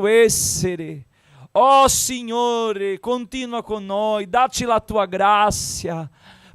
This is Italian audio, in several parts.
essere. Oh Signore, continua con noi, dacci la tua grazia.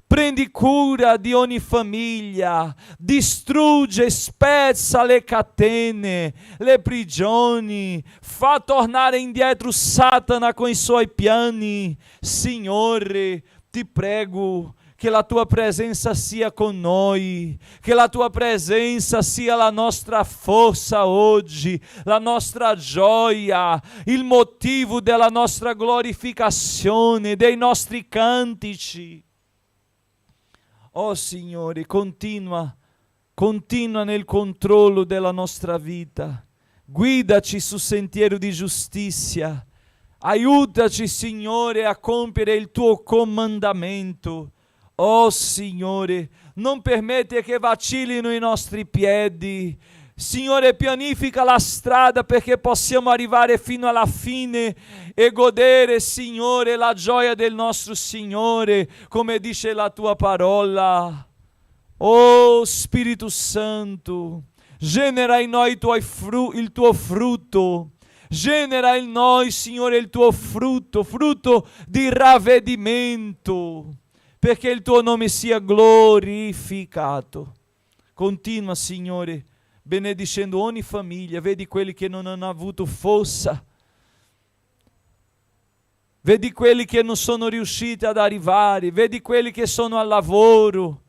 Prendi cura di ogni famiglia, distrugge, spezza le catene, le prigioni, fa tornare indietro Satana con i suoi piani. Signore, ti prego che la tua presenza sia con noi, che la tua presenza sia la nostra forza oggi, la nostra gioia, il motivo della nostra glorificazione, dei nostri cantici. Oh Signore, continua nel controllo della nostra vita, guidaci sul sentiero di giustizia, aiutaci Signore a compiere il tuo comandamento. Oh Signore, non permette che vacillino i nostri piedi. Signore, pianifica la strada perché possiamo arrivare fino alla fine e godere, Signore, la gioia del nostro Signore, come dice la tua parola. Oh Spirito Santo, genera in noi il tuo frutto. Genera in noi, Signore, il tuo frutto di ravvedimento, perché il tuo nome sia glorificato. Continua, Signore, benedicendo ogni famiglia. Vedi quelli che non hanno avuto forza, vedi quelli che non sono riusciti ad arrivare, vedi quelli che sono al lavoro.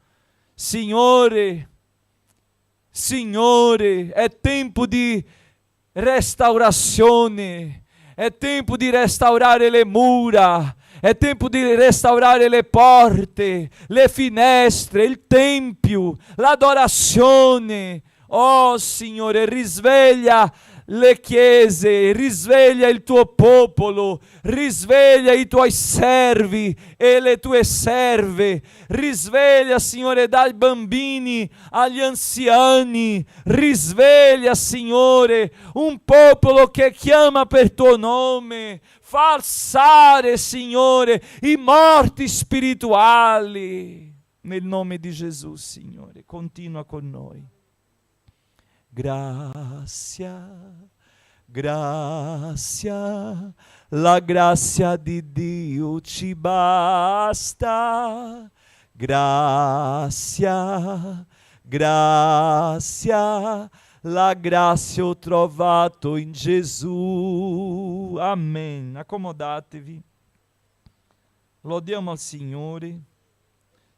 Signore, è tempo di restaurazione, è tempo di restaurare le mura, è tempo di restaurare le porte, le finestre, il tempio, l'adorazione. Oh Signore, risveglia le chiese, risveglia il tuo popolo, risveglia i tuoi servi e le tue serve, risveglia, Signore, dai bambini agli anziani, risveglia, Signore, un popolo che chiama per tuo nome, fa alzare, Signore, i morti spirituali, nel nome di Gesù. Signore, continua con noi. Grazia, la grazia di Dio ci basta. Grazia, la grazia ho trovato in Gesù. Amen. Accomodatevi. Lodiamo al Signore.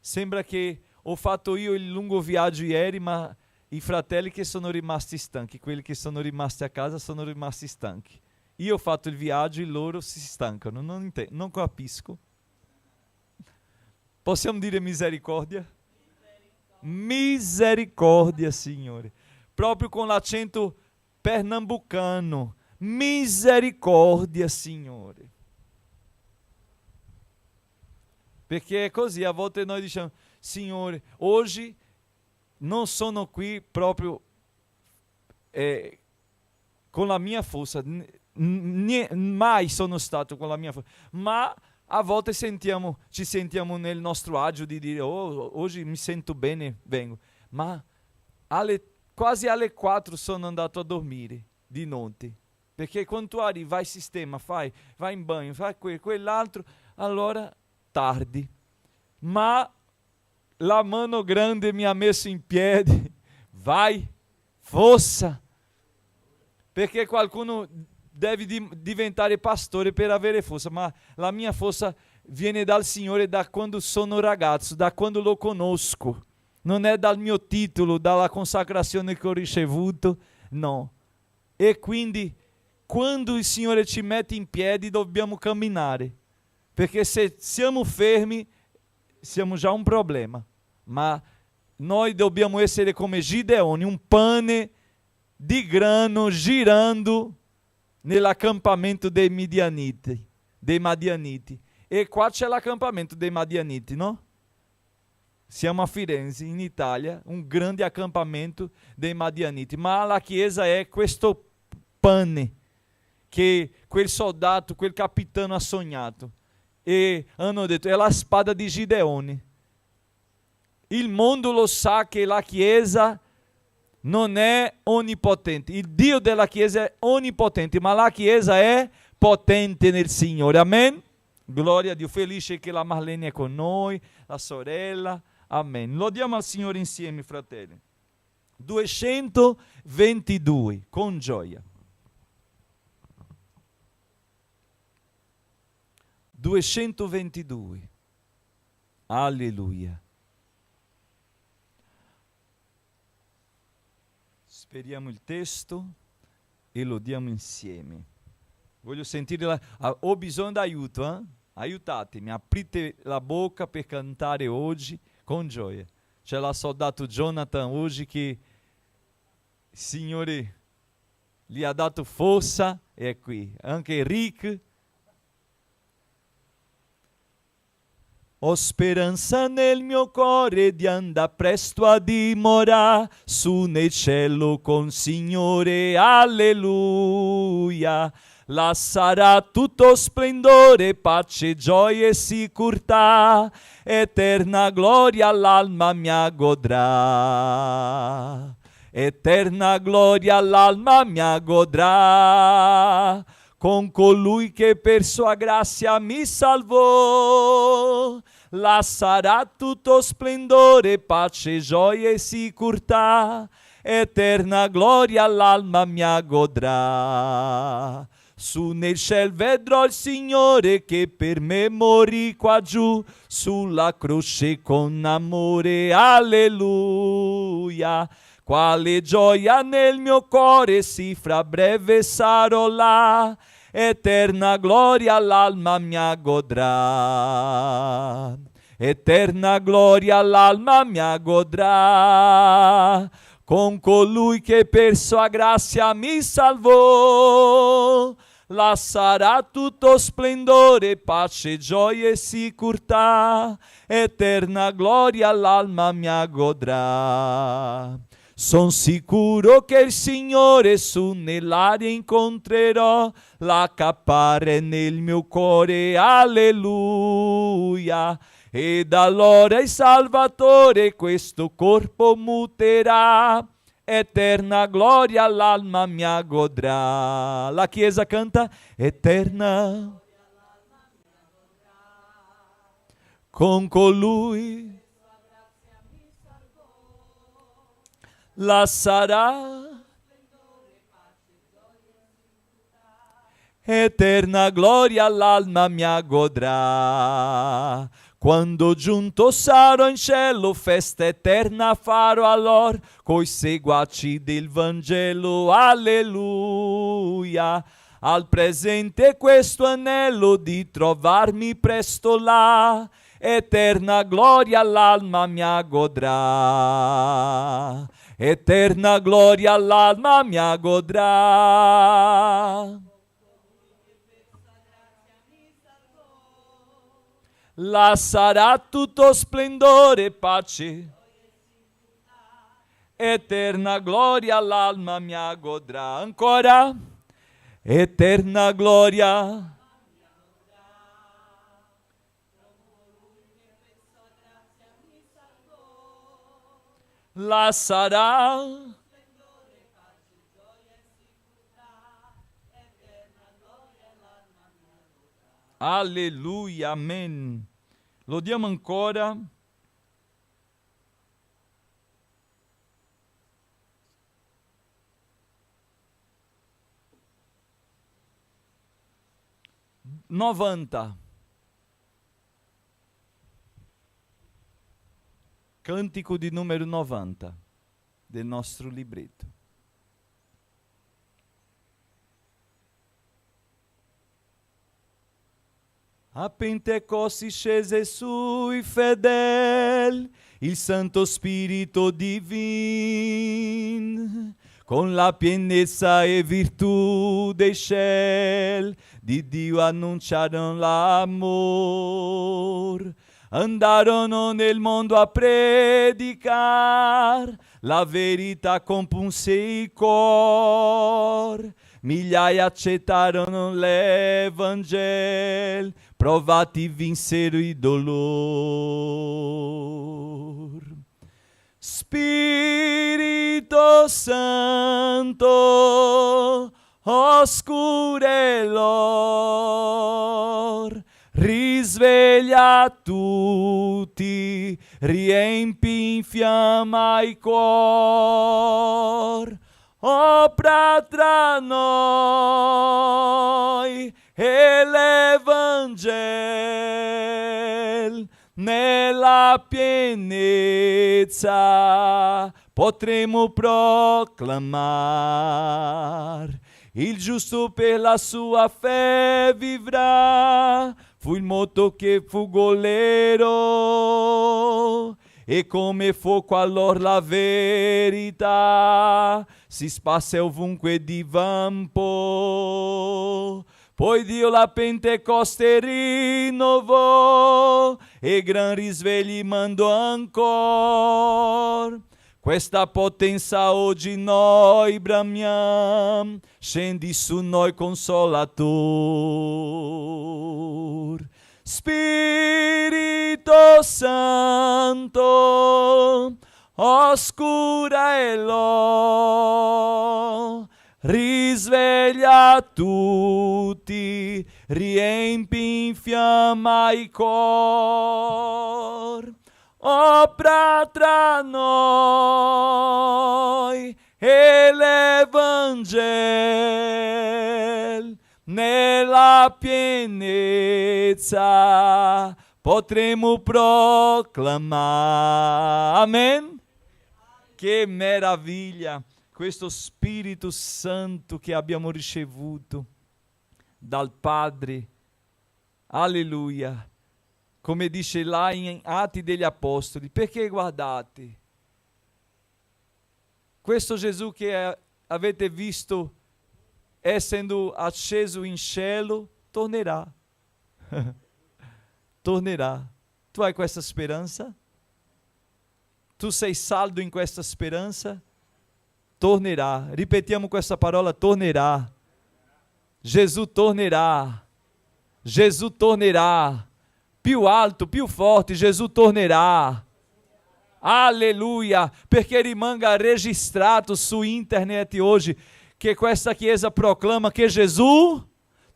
Sembra che ho fatto io il lungo viaggio ieri, ma i fratelli che sono rimasti stanchi, quelli che sono rimasti a casa sono rimasti stanchi. Io ho fatto il viaggio e loro si stancano, non capisco. Possiamo dire misericordia? Misericordia, Signore. Proprio con l'accento pernambucano. Misericordia, Signore. Perché è così, a volte noi diciamo, Signore, oggi non sono qui proprio con la mia forza, mai sono stato con la mia forza, ma a volte ci sentiamo nel nostro agio di dire, oh, oggi mi sento bene, vengo, ma quasi alle 4 sono andato a dormire di notte, perché quando tu arrivi, vai sistema, vai in bagno, fai quell'altro, allora tardi, ma la mano grande mi ha messo in piedi. Vai, forza. Perché qualcuno deve diventare pastore per avere forza, ma la mia forza viene dal Signore da quando sono ragazzo, da quando lo conosco. Non è dal mio titolo, dalla consacrazione che ho ricevuto, no. E quindi, quando il Signore ci mette in piedi, dobbiamo camminare. Perché se siamo fermi, siamo già un problema, ma noi dobbiamo essere come Gideone, un pane di grano girando nell'accampamento dei Madianiti. E qua c'è l'accampamento dei Madianiti, no? Siamo a Firenze, in Italia, un grande accampamento dei Madianiti, ma la chiesa è questo pane che quel soldato, quel capitano ha sognato. E hanno detto, è la spada di Gideone. Il mondo lo sa che la Chiesa non è onnipotente. Il Dio della Chiesa è onnipotente, ma la Chiesa è potente nel Signore. Amen? Gloria a Dio. Felice che la Marlene è con noi, la sorella. Amen. Lodiamo al Signore insieme, fratelli. 222, con gioia. 222. Alleluia. Speriamo il testo e lodiamo insieme. Voglio sentire, ho bisogno d'aiuto, aiutatemi, aprite la bocca per cantare oggi con gioia. Ce l'ha soldato Jonathan oggi che il Signore gli ha dato forza, è qui. Anche Rick. Ho speranza nel mio cuore di andare presto a dimorare su nel cielo con Signore, alleluia. Là sarà tutto splendore, pace, gioia e sicurtà, eterna gloria l'alma mia godrà. Eterna gloria l'alma mia godrà, con colui che per sua grazia mi salvò. Là sarà tutto splendore, pace, gioia e sicurtà, eterna gloria l'alma mia godrà. Su nel ciel vedrò il Signore che per me morì qua giù sulla croce con amore, alleluia. Quale gioia nel mio cuore, sì, fra breve sarò là, eterna gloria l'alma mia godrà. Eterna gloria l'alma mia godrà, con colui che per sua grazia mi salvò. Là sarà tutto splendore, pace, gioia e sicurtà, eterna gloria l'alma mia godrà. Son sicuro che il Signore su nell'aria incontrerò, là cappare nel mio cuore, alleluia. Ed allora il Salvatore questo corpo muterà, eterna gloria l'alma mia godrà. La Chiesa canta, eterna con colui la sarà, eterna gloria l'alma mia godrà. Quando giunto sarò in cielo, festa eterna farò allor, coi seguaci del Vangelo, alleluia. Al presente questo anello di trovarmi presto là, eterna gloria l'alma mia godrà. Eterna gloria l'alma mia godrà. Là sarà tutto splendore, pace, eterna gloria l'alma mia godrà. Ancora, eterna gloria. Là sarà alleluia, amen. Lo diamo ancora. Novanta. Cantico di numero 90 del nostro libretto. A Pentecoste scese sui fedeli il Santo Spirito Divin, con la pienezza e virtù dei cieli di Dio annunciarono l'amor. Andarono nel mondo a predicar, la verità compunse il cor. Migliaia accettarono l'Evangelo, provati vinsero il dolore. Spirito Santo, oscurelor, risveglia tutti, riempi in fiamma il cuor, opra tra noi e l'Evangel nella pienezza potremo proclamar. Il giusto per la sua fé vivrà. Fu il moto che fu goleiro, e come fuoco allor la verità si sparse ovunque di vampo. Poi Dio la Pentecoste rinnovò e gran risvegli mandò ancora. Questa potenza oggi noi bramiamo, scendi su noi consolator. Spirito Santo, oscurello, risveglia tutti, riempi in fiamma il cor. Opra tra noi e l'Evangel nella pienezza potremo proclamare. Amen. Che meraviglia questo Spirito Santo che abbiamo ricevuto dal Padre. Alleluia. Come dice là in Atti degli Apostoli, perché guardate, questo Gesù che avete visto essendo acceso in cielo, tornerà. Tornerà. Tu hai questa speranza? Tu sei saldo in questa speranza? Tornerà. Ripetiamo questa parola, tornerà. Gesù tornerà. Gesù tornerà. Più alto, più forte, Gesù tornerà. Alleluia, perché rimanga registrato su internet hoje que questa chiesa proclama que Jesus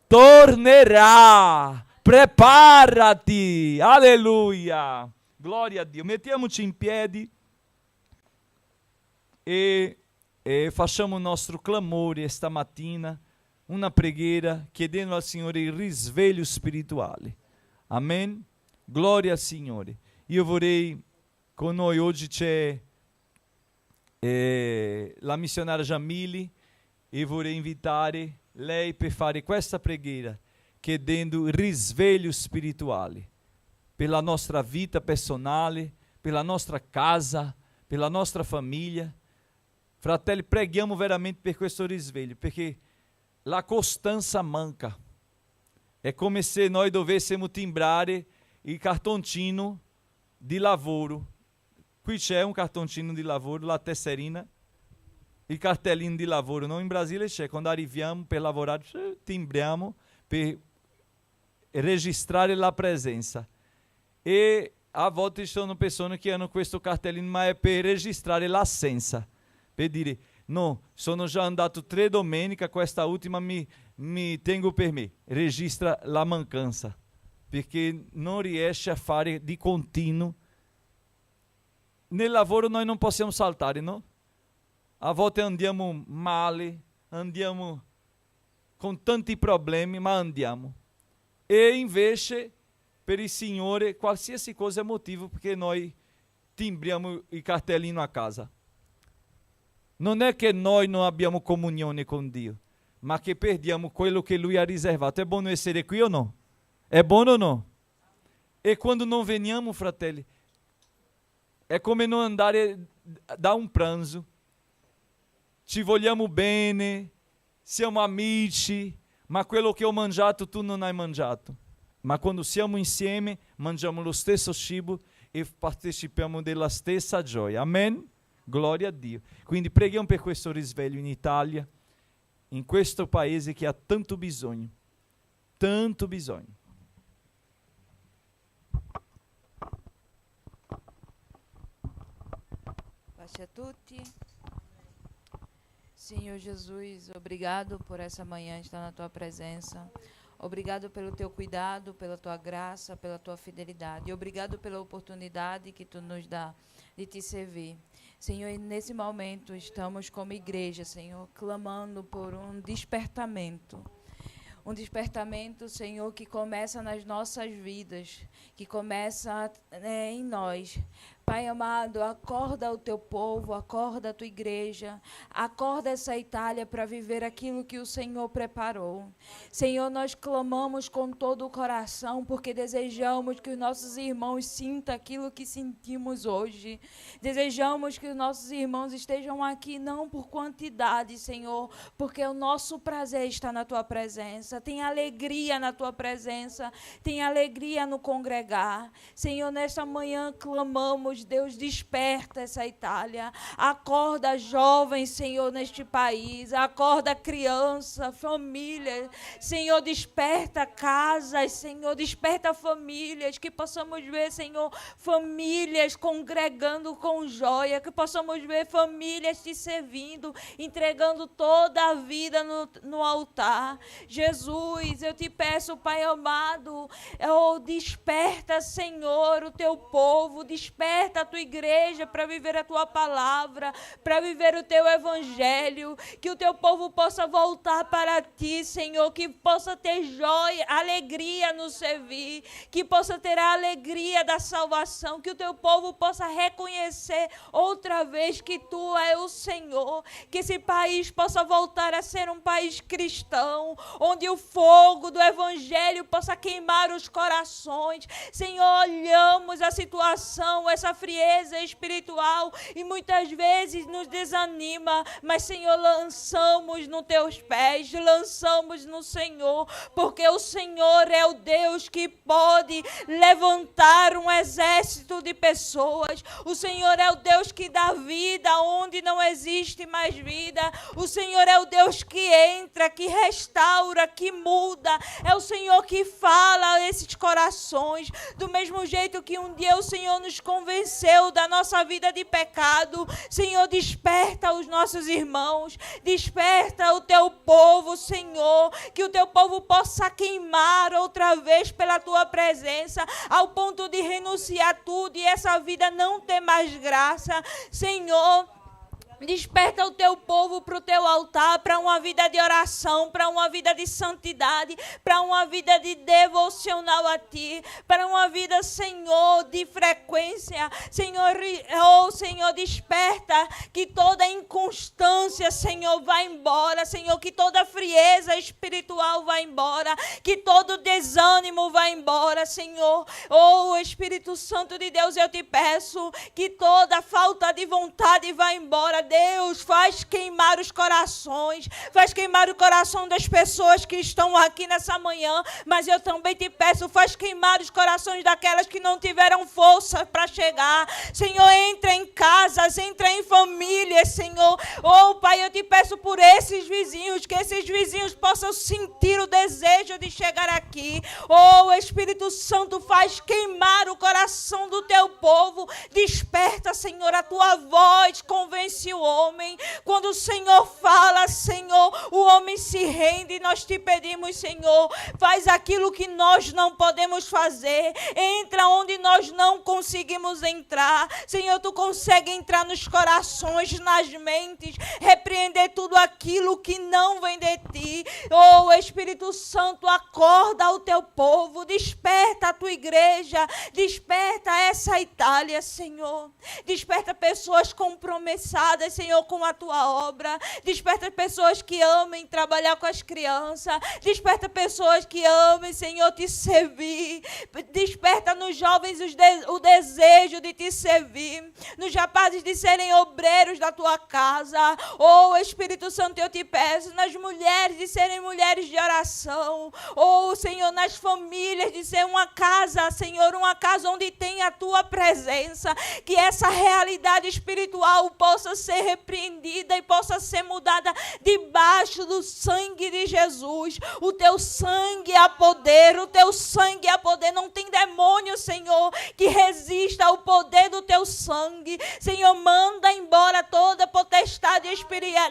tornerà. Preparati, alleluia. Glória a Dio. Mettiamoci in piedi e facciamo il nostro clamore esta mattina, una preghiera chiedendo al Signore il risveglio spirituale. Amen? Glória al Signore. Io vorrei, con noi oggi c'è la missionaria Jamile, e vorrei invitare lei per fare questa preghiera, chiedendo risveglio spirituale per la nostra vita personale, per la nostra casa, per la nostra famiglia. Fratelli, preghiamo veramente per questo risveglio, perché la costanza manca. È come se noi dovessimo timbrare il cartoncino di lavoro. Qui c'è un cartoncino di lavoro, la tesserina, il cartellino di lavoro. Não, in Brasília c'è, quando arriviamo per lavorare, timbriamo per registrare la presenza. E a volte ci sono persone che hanno questo cartellino, ma è per registrare l'assenza, per dire, no, sono già andato 3 domeniche, questa ultima mi tengo per me. Registra la mancanza, perché non riesce a fare di continuo. Nel lavoro noi non possiamo saltare, no? A volte andiamo male, andiamo con tanti problemi, ma andiamo. E invece, per il Signore, qualsiasi cosa è motivo perché noi timbriamo il cartellino a casa. Non è che noi non abbiamo comunione con Dio, ma che perdiamo quello che Lui ha riservato. È buono essere qui o no? È buono o no? E quando non veniamo, fratelli, è come non andare da un pranzo. Ci vogliamo bene, siamo amici, ma quello che ho mangiato tu non hai mangiato. Ma quando siamo insieme, mangiamo lo stesso cibo e partecipiamo della stessa gioia. Amen? Glória a Dio. Quindi preghiamo per questo risveglio in Italia, in questo paese che ha tanto bisogno. Tanto bisogno. Pace a tutti. Senhor Jesus, obrigado por essa manhã estar na tua presença. Obrigado pelo teu cuidado, pela tua graça, pela tua fidelidade. E obrigado pela oportunidade que tu nos dá de te servir. Senhor, e nesse momento estamos como igreja, Senhor, clamando por um despertamento. Um despertamento, Senhor, que começa nas nossas vidas, que começa em nós. Pai amado, acorda o teu povo, acorda a tua igreja, acorda essa Itália para viver aquilo que o Senhor preparou. Senhor, nós clamamos com todo o coração, porque desejamos que os nossos irmãos sintam aquilo que sentimos hoje. Desejamos que os nossos irmãos estejam aqui não por quantidade, Senhor, porque o nosso prazer está na tua presença. Tem alegria na tua presença, tem alegria no congregar. Senhor, nesta manhã clamamos, Deus, desperta essa Itália, acorda jovens, Senhor, neste país, acorda criança, família, Senhor, desperta casas, Senhor, desperta famílias, que possamos ver, Senhor, famílias congregando com joia, que possamos ver famílias te servindo, entregando toda a vida no altar. Jesus, eu te peço, Pai amado, desperta, Senhor, o teu povo, desperta a tua igreja para viver a tua palavra, para viver o teu evangelho, que o teu povo possa voltar para ti, Senhor, que possa ter joia, alegria no servir, que possa ter a alegria da salvação, que o teu povo possa reconhecer outra vez que tu é o Senhor, que esse país possa voltar a ser um país cristão, onde o fogo do evangelho possa queimar os corações. Senhor, olhamos a situação, essa frieza espiritual e muitas vezes nos desanima, mas Senhor, lançamos nos teus pés, lançamos no Senhor, porque o Senhor é o Deus que pode levantar um exército de pessoas. O Senhor é o Deus que dá vida onde não existe mais vida. O Senhor é o Deus que entra, que restaura, que muda. É o Senhor que fala a esses corações, do mesmo jeito que um dia o Senhor nos convenceu da nossa vida de pecado. Senhor, desperta os nossos irmãos, desperta o teu povo, Senhor, que o teu povo possa queimar outra vez pela tua presença, ao ponto de renunciar tudo e essa vida não ter mais graça. Senhor, desperta o teu povo para o teu altar, para uma vida de oração, para uma vida de santidade, para uma vida de devocional a ti, para uma vida, Senhor, de frequência. Senhor, Senhor, desperta que toda inconstância, Senhor, vá embora. Senhor, que toda frieza espiritual vá embora, que todo desânimo vá embora, Senhor. Espírito Santo de Deus, eu te peço que toda falta de vontade vá embora. Deus, faz queimar os corações, faz queimar o coração das pessoas que estão aqui nessa manhã, mas eu também te peço, faz queimar os corações daquelas que não tiveram força para chegar. Senhor, entra em casas, entra em famílias, Senhor. Pai, eu te peço por esses vizinhos, que esses vizinhos possam sentir o desejo de chegar aqui. Espírito Santo, faz queimar o coração do teu povo. Desperta, Senhor, a tua voz, convence o homem. Quando o Senhor fala, Senhor, o homem se rende. Nós te pedimos, Senhor, faz aquilo que nós não podemos fazer. Entra onde nós não conseguimos entrar. Senhor, tu consegue entrar nos corações, nas mentes, repreender tudo aquilo que não vem de ti. Espírito Santo, acorda o teu povo, desperta a tua igreja, desperta essa Itália, Senhor. Desperta pessoas compromissadas, Senhor, com a tua obra. Desperta pessoas que amem trabalhar com as crianças. Desperta pessoas que amem, Senhor, te servir. Desperta nos jovens o desejo de te servir. Nos rapazes de serem obreiros da tua casa. Espírito Santo, eu te peço, nas mulheres de serem mulheres de oração. Senhor, nas famílias de ser uma casa, Senhor, uma casa onde tem a tua presença. Que essa realidade espiritual possa ser ser repreendida e possa ser mudada debaixo do sangue de Jesus. O teu sangue é poder, o teu sangue é poder. Não tem demônio, Senhor, que resista ao poder do teu sangue. Senhor, manda embora toda potestade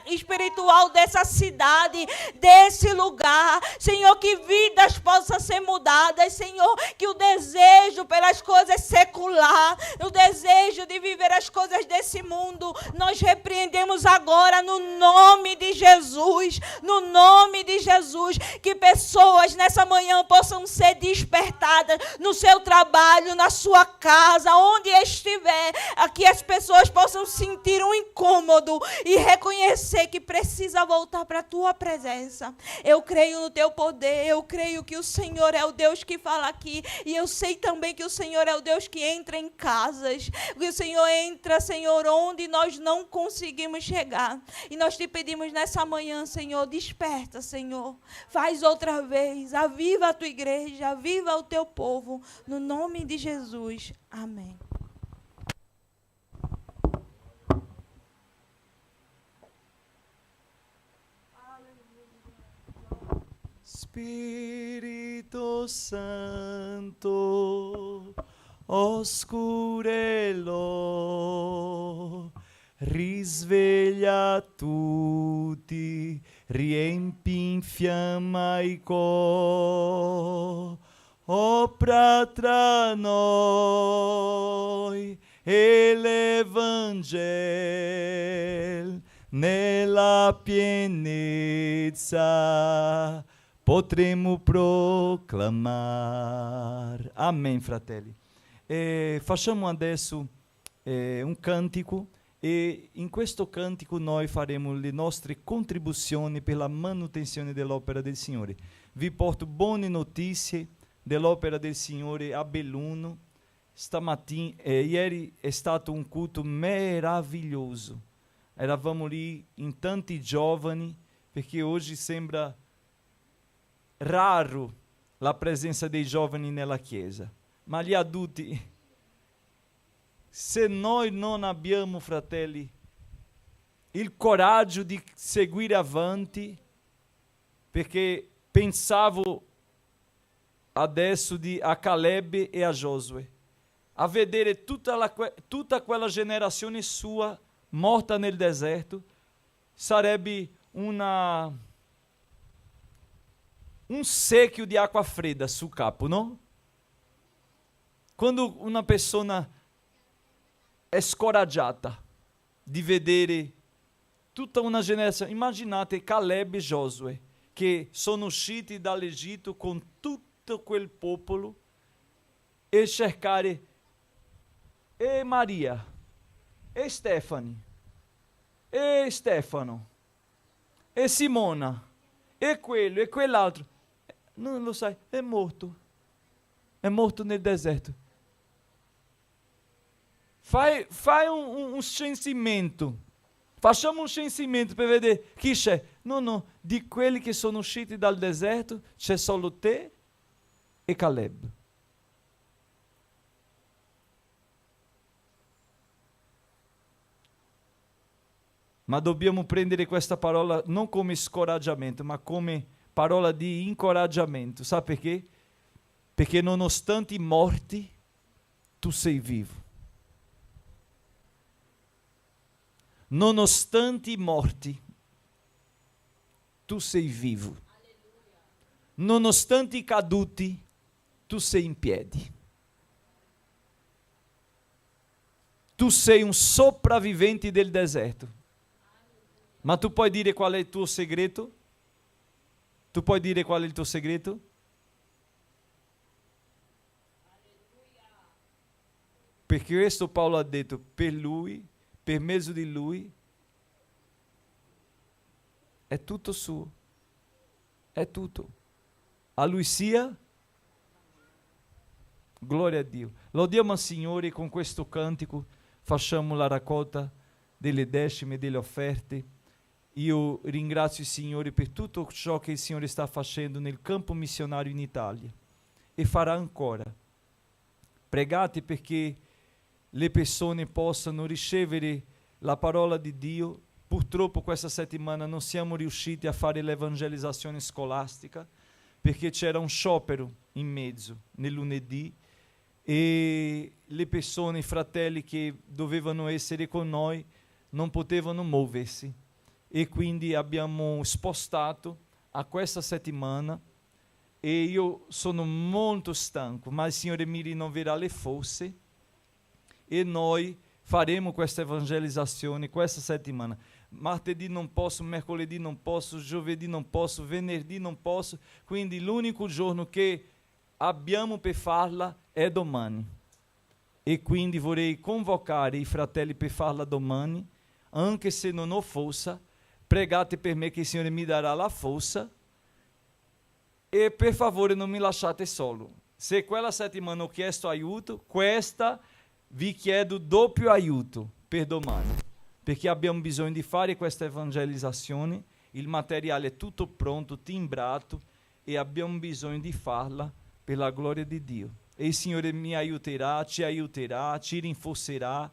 espiritual dessa cidade, desse lugar. Senhor, que vidas possam ser mudadas. Senhor, que o desejo pelas coisas secular, o desejo de viver as coisas desse mundo, nós repreendemos agora no nome de Jesus. No nome de Jesus, que pessoas nessa manhã possam ser despertadas no seu trabalho, na sua casa, onde estiver, que as pessoas possam sentir um incômodo e reconhecer que precisa voltar para a tua presença. Eu creio no teu poder, eu creio que o Senhor é o Deus que fala aqui, e eu sei também que o Senhor é o Deus que entra em casas, que o Senhor entra, Senhor, onde nós não conseguimos chegar. E nós te pedimos nessa manhã, Senhor, desperta, Senhor, faz outra vez, aviva a tua igreja, aviva o teu povo, no nome de Jesus. Amém. Spirito Santo, oscurelo, risveglia tutti, riempi in fiamma i cor, opra tra noi e l'Evangel nella pienezza potremo proclamar. Amém, fratelli. Facciamo adesso un cantico, e in questo cantico noi faremo le nostre contribuzioni per la manutenzione dell'opera del Signore. Vi porto buone notizie dell'opera del Signore a Belluno. Ieri è stato un culto meraviglioso. Eravamo lì in tanti giovani, perché oggi sembra raro la presenza dei giovani nella chiesa, ma gli adulti, se noi non abbiamo, fratelli, il coraggio di seguire avanti, perché pensavo adesso a Caleb e a Giosuè, a vedere tutta quella generazione sua morta nel deserto, sarebbe un secchio di acqua fredda sul capo, no? Quando una persona è scoraggiata di vedere tutta una generazione, immaginate Caleb e Giosuè, che sono usciti dall'Egitto con tutto quel popolo, e cercare e Maria, e Stefano, e Simona, e quello, e quell'altro. Non lo sai, è morto nel deserto. Fai un censimento, facciamo un censimento per vedere chi c'è. No, di quelli che sono usciti dal deserto c'è solo te e Caleb. Ma dobbiamo prendere questa parola non come scoraggiamento, ma come parola di incoraggiamento. Sabe perché? Perché nonostante i morti, tu sei vivo. Nonostante i morti, tu sei vivo. Nonostante i caduti, tu sei in piedi. Tu sei un sopravvivente del deserto. Ma tu puoi dire qual è il tuo segreto? Tu puoi dire qual è il tuo segreto? Perché questo Paolo ha detto, per lui, per mezzo di lui, è tutto suo. È tutto. A lui sia gloria a Dio. Lodiamo al Signore con questo cantico, facciamo la raccolta delle decime e delle offerte. Io ringrazio il Signore per tutto ciò che il Signore sta facendo nel campo missionario in Italia e farà ancora. Pregate perché le persone possano ricevere la parola di Dio. Purtroppo questa settimana non siamo riusciti a fare l'evangelizzazione scolastica perché c'era un sciopero in mezzo nel lunedì e le persone, i fratelli che dovevano essere con noi non potevano muoversi e quindi abbiamo spostato a questa settimana e io sono molto stanco, ma il Signore mi rinnoverà le forze e noi faremo questa evangelizzazione questa settimana. Martedì non posso, mercoledì non posso, giovedì non posso, venerdì non posso, quindi l'unico giorno che abbiamo per farla è domani. E quindi vorrei convocare i fratelli per farla domani, anche se non ho forza, pregate per me che il Signore mi darà la forza e per favore non mi lasciate solo. Se quella settimana ho chiesto aiuto, questa vi chiedo doppio aiuto per domani, perché abbiamo bisogno di fare questa evangelizzazione, il materiale è tutto pronto, timbrato e abbiamo bisogno di farla per la gloria di Dio. E il Signore mi aiuterà, ci rinforcerà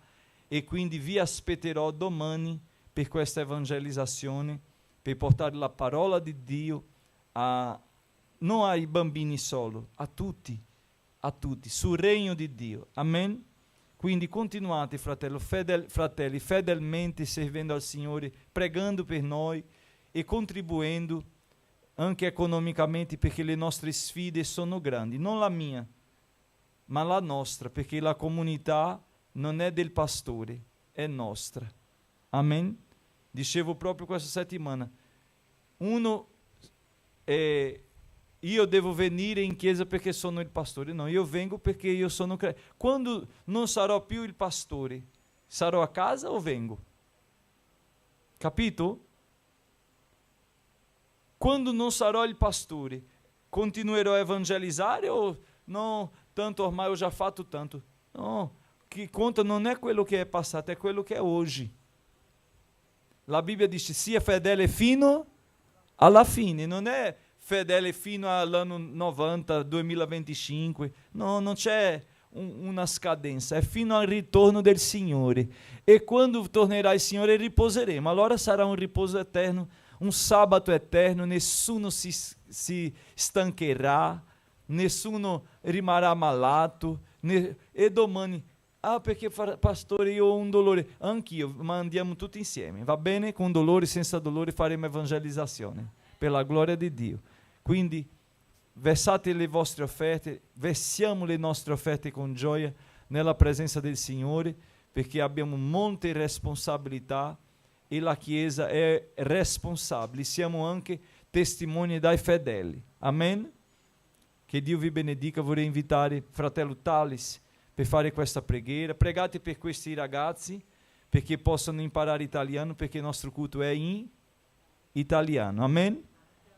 e quindi vi aspetterò domani per questa evangelizzazione, per portare la parola di Dio non ai bambini solo, a tutti, sul regno di Dio. Amen? Quindi continuate, fratelli, fedelmente servendo al Signore, pregando per noi e contribuendo anche economicamente, perché le nostre sfide sono grandi, non la mia, ma la nostra, perché la comunità non è del pastore, è nostra. Amen? Dicevo proprio questa settimana, io devo venire in chiesa perché sono il pastore, no, io vengo perché io sono credente. Quando non sarò più il pastore, sarò a casa o vengo? Capito? Quando non sarò il pastore, continuerò a evangelizzare o no, tanto ormai ho già fatto tanto? No, che conta non è quello che è passato, è quello che è oggi. La Bibbia dice sia fedele fino alla fine, non è fedele fino all'anno 90, 2025, no, non c'è una scadenza, è fino al ritorno del Signore. E quando tornerà il Signore riposeremo, allora sarà un riposo eterno, un sabato eterno, nessuno si stancherà, nessuno rimarrà malato, e domani, perché pastore io ho un dolore, anch'io, ma andiamo tutti insieme, va bene? Con dolore, senza dolore faremo evangelizzazione, per la gloria di Dio. Quindi versate le vostre offerte, versiamo le nostre offerte con gioia nella presenza del Signore, perché abbiamo molte responsabilità e la Chiesa è responsabile, siamo anche testimoni dai fedeli. Amen? Che Dio vi benedica. Vorrei invitare fratello Thales per fare questa preghiera. Pregate per questi ragazzi perché possano imparare italiano, perché il nostro culto è in italiano. Amen?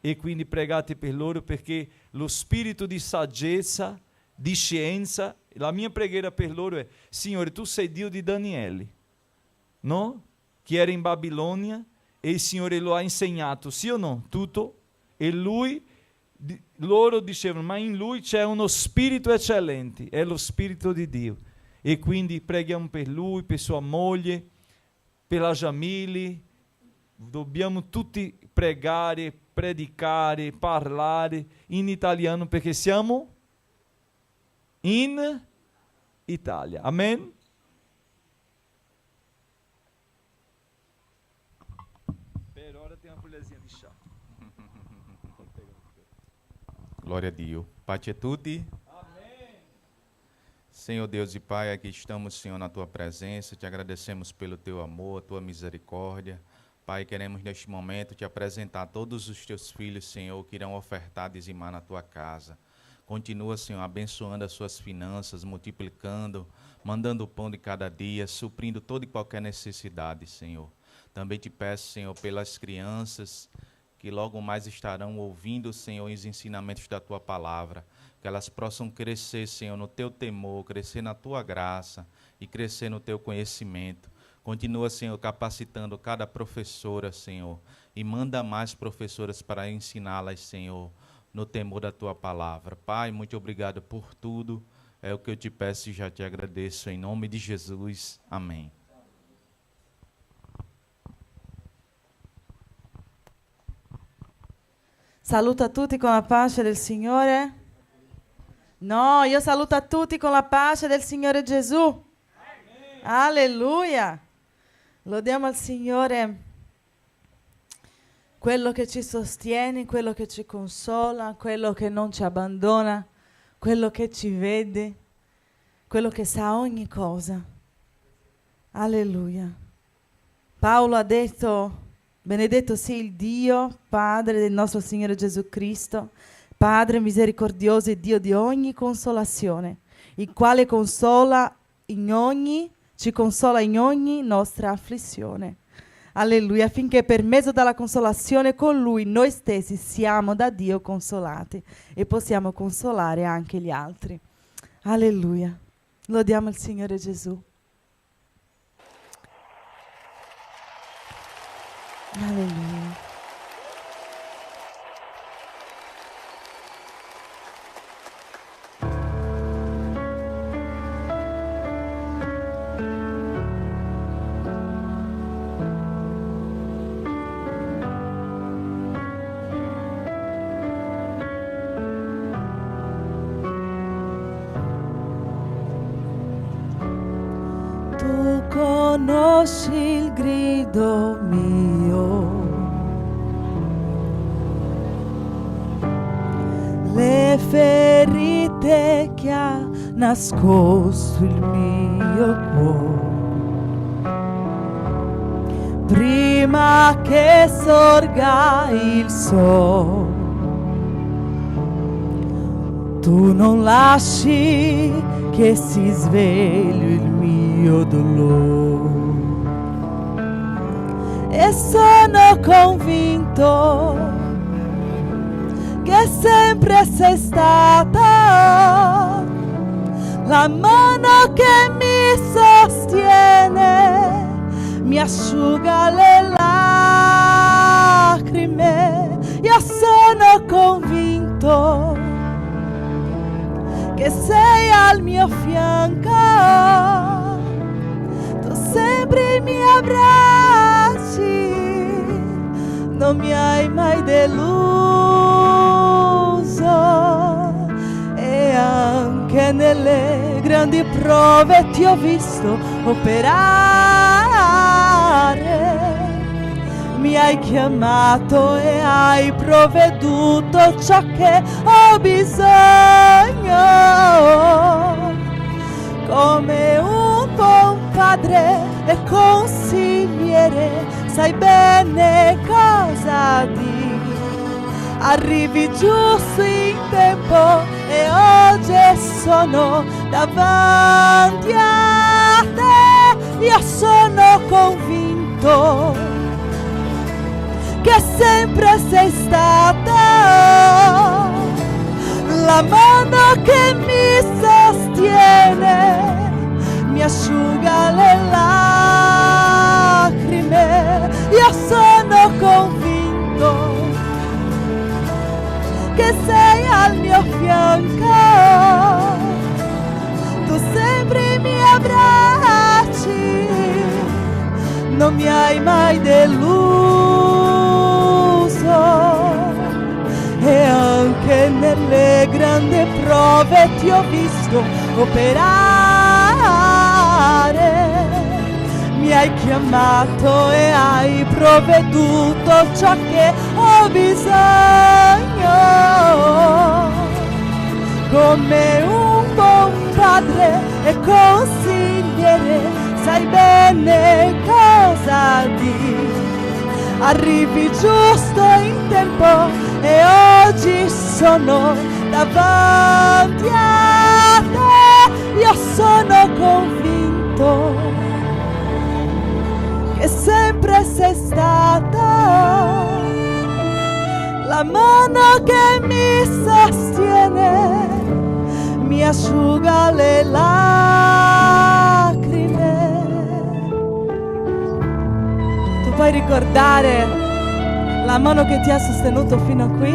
E quindi pregate per loro perché lo spirito di saggezza, di scienza, la mia preghiera per loro è: Signore, tu sei Dio di Daniele, no? Che era in Babilonia e il Signore lo ha insegnato, sì o no? Tutto. E loro dicevano, ma in lui c'è uno spirito eccellente, è lo spirito di Dio. E quindi preghiamo per lui, per sua moglie, per la Jamile. Dobbiamo tutti pregare, predicare, parlare in italiano perché siamo in Italia. Amen? Per ora tem uma colherzinha di chá. Glória a Dio. Pace a tutti. Amém. Senhor Deus e Pai, aqui estamos, Senhor, na Tua presença. Te agradecemos pelo Teu amor, Tua misericórdia. Pai, queremos neste momento Te apresentar todos os Teus filhos, Senhor, que irão ofertar, dizimar na Tua casa. Continua, Senhor, abençoando as suas finanças, multiplicando, mandando o pão de cada dia, suprindo toda e qualquer necessidade, Senhor. Também Te peço, Senhor, pelas crianças que logo mais estarão ouvindo, Senhor, os ensinamentos da Tua palavra, que elas possam crescer, Senhor, no Teu temor, crescer na Tua graça e crescer no Teu conhecimento. Continua, Senhor, capacitando cada professora, Senhor, e manda mais professoras para ensiná-las, Senhor, no temor da Tua palavra. Pai, muito obrigado por tudo, é o que eu Te peço e já Te agradeço, em nome de Jesus. Amém. Saluto a tutti con la pace del Signore. No, io saluto a tutti con la pace del Signore Gesù. Alleluia. Lodiamo al Signore, quello che ci sostiene, quello che ci consola, quello che non ci abbandona, quello che ci vede, quello che sa ogni cosa. Alleluia. Paolo ha detto: benedetto sia il Dio, Padre del nostro Signore Gesù Cristo, Padre misericordioso e Dio di ogni consolazione, il quale ci consola in ogni nostra afflizione. Alleluia, affinché per mezzo della consolazione con Lui noi stessi siamo da Dio consolati e possiamo consolare anche gli altri. Alleluia. Lodiamo il Signore Gesù. Alleluia. Tu conosci il grido mio, le ferite che ha nascosto il mio cuore, prima che sorga il sole. Tu non lasci che si svegli il mio dolore, e sono convinto che sempre sei stata la mano che mi sostiene, mi asciuga le lacrime. Io sono convinto che sei al mio fianco, tu sempre mi abbracci, non mi hai mai deluso, e anche nelle grandi prove ti ho visto operare. Mi hai chiamato e hai provveduto ciò che ho bisogno, come un buon padre e consigliere sai bene cosa dire. Arrivi giusto in tempo e oggi sono davanti a te. Io sono convinto che sempre sei stata la mano che mi sostiene, mi asciuga le lacrime. Io sono convinto che sei al mio fianco, tu sempre mi abbracci, non mi hai mai deluso, e anche nelle grandi prove ti ho visto operare. Mi hai chiamato e hai provveduto ciò che ho bisogno, come un buon padre e consigliere sai bene cosa dire. Arrivi giusto in tempo e oggi sono davanti a te. Io sono convinto che sempre sei stata la mano che mi sostiene, mi asciuga le lacrime. Tu puoi ricordare la mano che ti ha sostenuto fino a qui?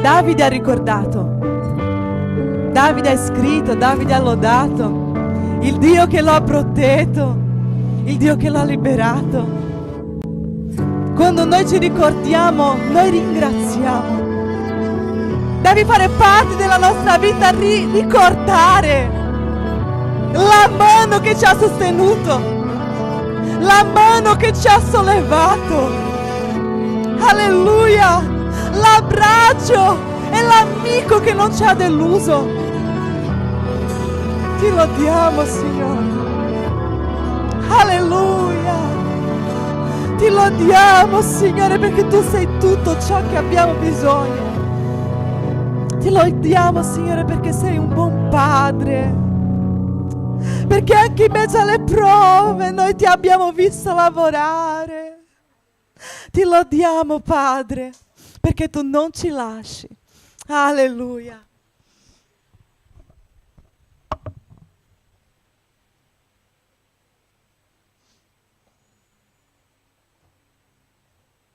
Davide ha ricordato, Davide ha scritto, Davide ha lodato il Dio che lo ha protetto, il Dio che lo ha liberato. Quando noi ci ricordiamo, noi ringraziamo. Devi fare parte della nostra vita, ricordare la mano che ci ha sostenuto, la mano che ci ha sollevato. Alleluia! L'abbraccio e l'amico che non ci ha deluso. Ti lodiamo, Signore. Alleluia! Ti lodiamo, Signore, perché tu sei tutto ciò che abbiamo bisogno. Ti lodiamo, Signore, perché sei un buon Padre. Perché anche in mezzo alle prove noi ti abbiamo visto lavorare. Ti lodiamo, Padre, perché tu non ci lasci. Alleluia.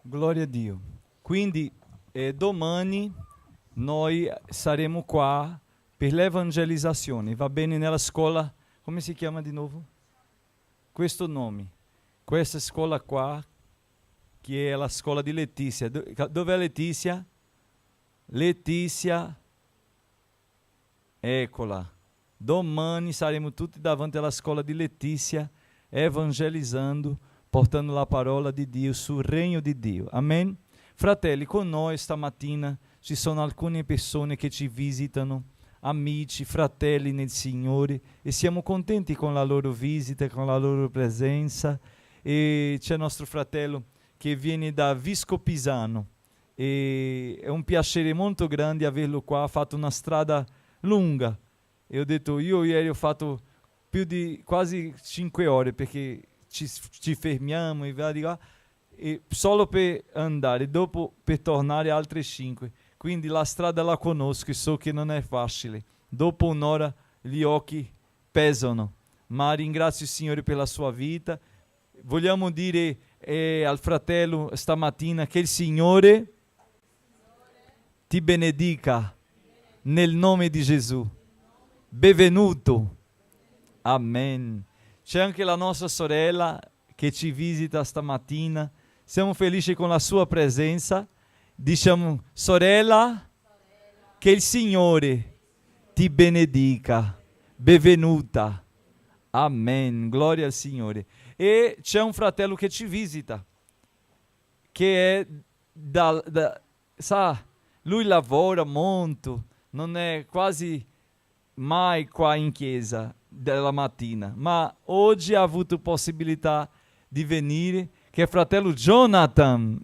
Glória a Dio. Quindi domani noi saremo qua per l'evangelizzazione. Va bene, nella scuola, come si chiama di nuovo? Questo nome. Questa scuola qua, che è la scuola di Letizia. Dov'è Letizia? Letizia, eccola. Domani saremo tutti davanti alla scuola di Letizia, evangelizzando, portando la parola di Dio sul regno di Dio. Amen? Fratelli, con noi stamattina ci sono alcune persone che ci visitano, amici, fratelli nel Signore, e siamo contenti con la loro visita, con la loro presenza. E c'è nostro fratello che viene da Viscopisano, e è un piacere molto grande averlo qua. Ha fatto una strada lunga, e ho detto, io ieri ho fatto più di quasi 5 ore, perché ci fermiamo e va di là, e solo per andare, dopo per tornare altre 5. Quindi la strada la conosco e so che non è facile. Dopo un'ora gli occhi pesano, ma ringrazio il Signore per la sua vita. Vogliamo dire al fratello stamattina che il Signore ti benedica nel nome di Gesù. Benvenuto. Amen. C'è anche la nostra sorella che ci visita stamattina. Siamo felici con la sua presenza. Diciamo, sorella, che il Signore ti benedica. Benvenuta. Amen. Gloria al Signore. E c'è un fratello che ci visita, che è sa, lui lavora molto, non è quasi mai qua in chiesa della mattina, ma oggi ha avuto possibilità di venire, che è fratello Jonathan.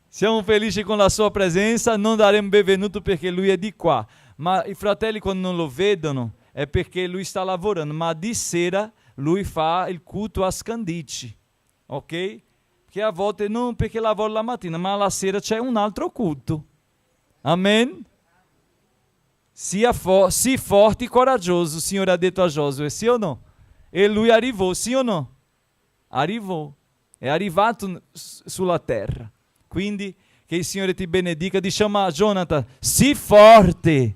Siamo felici con la sua presenza. Non daremo benvenuto perché lui è di qua, ma i fratelli quando non lo vedono è perché lui sta lavorando, ma di sera lui fa il culto a Scandici, ok? Che a volte non perché lavora la mattina, ma la sera c'è un altro culto. Amen? Sii forte e coraggioso, o Signore ha detto a Josué, sì o no? E lui arrivò, sì o no? Arrivò, è arrivato sulla terra. Quindi che il Signore ti benedica. Diciamo a Jonathan, sii forte.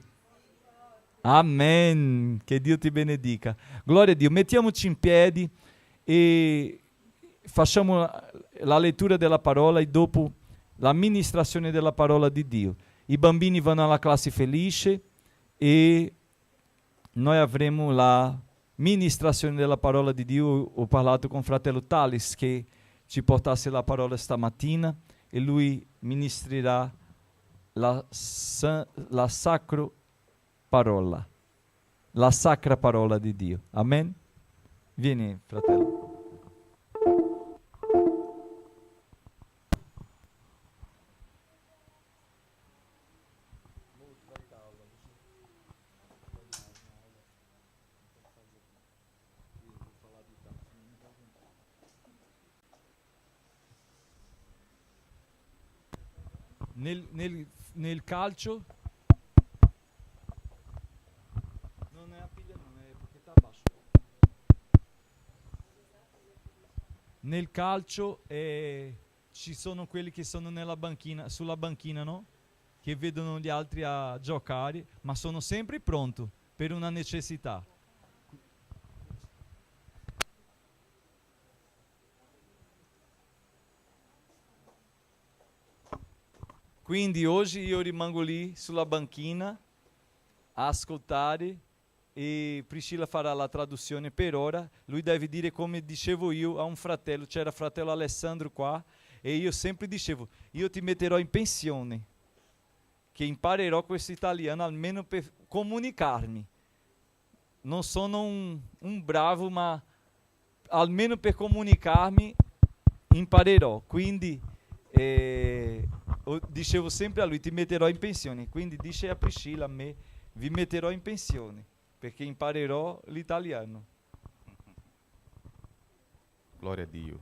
Amen, che Dio ti benedica. Gloria a Dio. Mettiamoci in piedi e facciamo la lettura della parola e dopo la ministrazione della parola di Dio. I bambini vanno alla classe felice e noi avremo la ministrazione della parola di Dio. Ho parlato con fratello Thales che ci portasse la parola stamattina e lui ministrerà la sacra parola di Dio. Amen? Vieni, fratello. Nel calcio non è a piglia, non è perché sta basso. Nel calcio ci sono quelli che sono nella banchina, sulla banchina, no? Che vedono gli altri a giocare, ma sono sempre pronti per una necessità. Quindi oggi io rimango lì sulla banchina a ascoltare e Priscilla farà la traduzione per ora. Lui deve dire come dicevo io a un fratello, c'era fratello Alessandro qua, e io sempre dicevo, io ti metterò in pensione, che imparerò questo italiano almeno per comunicarmi. Non sono un bravo, ma almeno per comunicarmi imparerò. Quindi dicevo sempre a lui, ti metterò in pensione. Quindi dice a Priscilla, a me, vi metterò in pensione, perché imparerò l'italiano. Glória a Dio.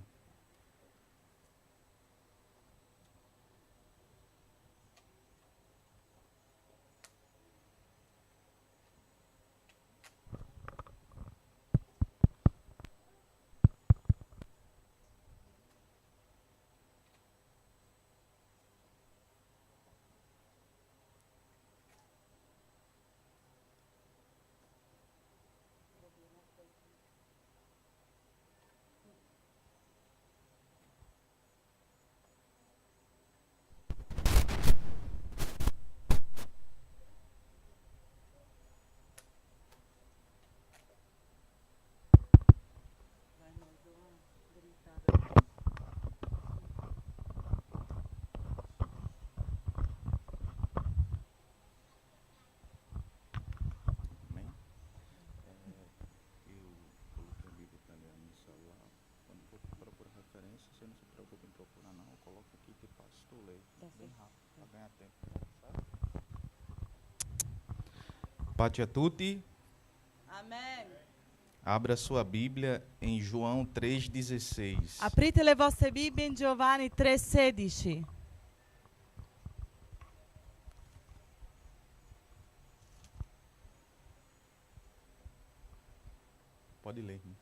Amém? Eu coloquei a Bíblia italiana no celular. Quando for procurar referência, você não se preocupe em procurar não. Eu coloco aqui que passo, tu lê. Bem rápido, para ganhar tempo. Sabe? Pace a tutti. Amen. Abra sua Bíblia em João 3,16. Aprite le vostre Bibbie in Giovanni 3,16. Pode ler. Né?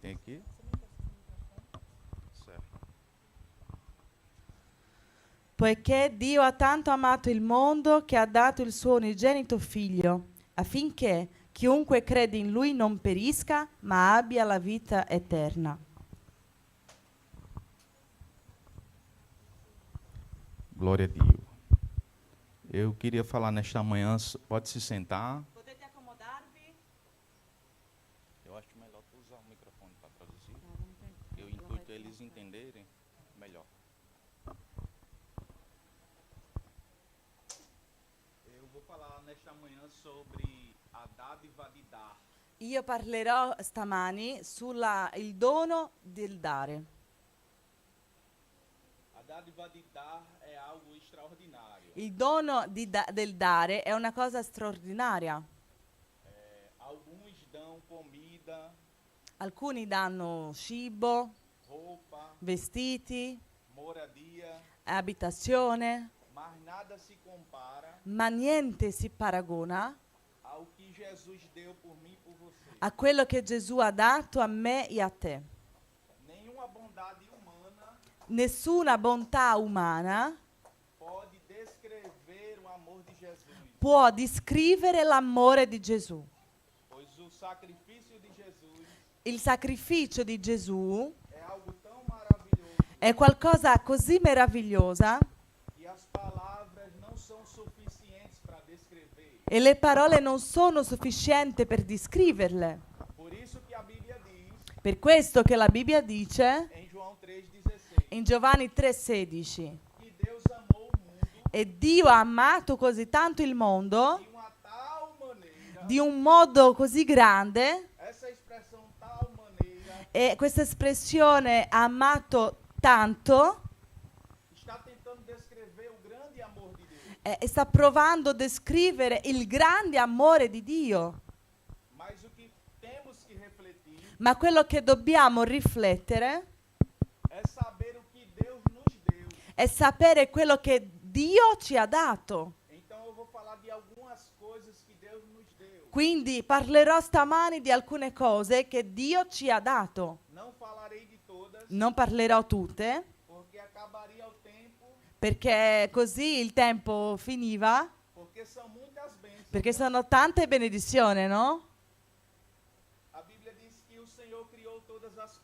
Tem aqui? Certo. Poiché Dio ha tanto amato il mondo che ha dato il suo unigenito figlio, affinché chiunque crede in lui non perisca, ma abbia la vita eterna. Glória a Dio. Eu queria falar nesta manhã, pode se sentar. Potete accomodarvi? Eu acho melhor tu usar o microfone para traduzir. Porque o intuito é eles entenderem melhor. Eu vou falar nesta manhã sobre a dádiva de dar. Io parlerò stamani sulla il dono del dare. A dádiva de dar é algo extraordinário. Il dono del dare è una cosa straordinaria. Alguns dão comida, Alcuni danno cibo, roupa, vestiti, moradia, abitazione, mas nada se compara ma niente si paragona ao que Jesus deu por mim e por você. a quello che Gesù ha dato a me e a te. Nenhuma bondade humana Nessuna bontà umana pode descrever o amor de Jesus, può descrivere l'amore di Gesù. pois o sacrifício de Jesus Il sacrificio di Gesù é algo tão maravilhoso è qualcosa così meravigliosa que as palavras não são suficientes para descrever. e le parole non sono sufficienti per descriverle. Por isso que a Bíblia diz Per questo che la Bibbia dice em João 3,16 in Giovanni 3,16 que Deus amou o mundo e Dio ha amato così tanto il mondo de uma tal maneira, di un modo così grande, essa expressão tal maneira e questa espressione ha amato tanto está tentando descrever o grande amor di Deus. e sta provando a descrivere il grande amore di Dio. Mas o que temos que refletir Ma quello che dobbiamo riflettere é saber o que Deus nos deu. è sapere quello che Dio ci ha dato. Então eu vou falar de algumas coisas que Deus nos deu. Quindi parlerò stamani di alcune cose che Dio ci ha dato. Não falarei de todas, Non parlerò tutte, porque acabaria o tempo, perché così il tempo finiva, porque são muitas bênçãos. perché sono tante benedizioni, no? A Bíblia diz que o Senhor criou todas as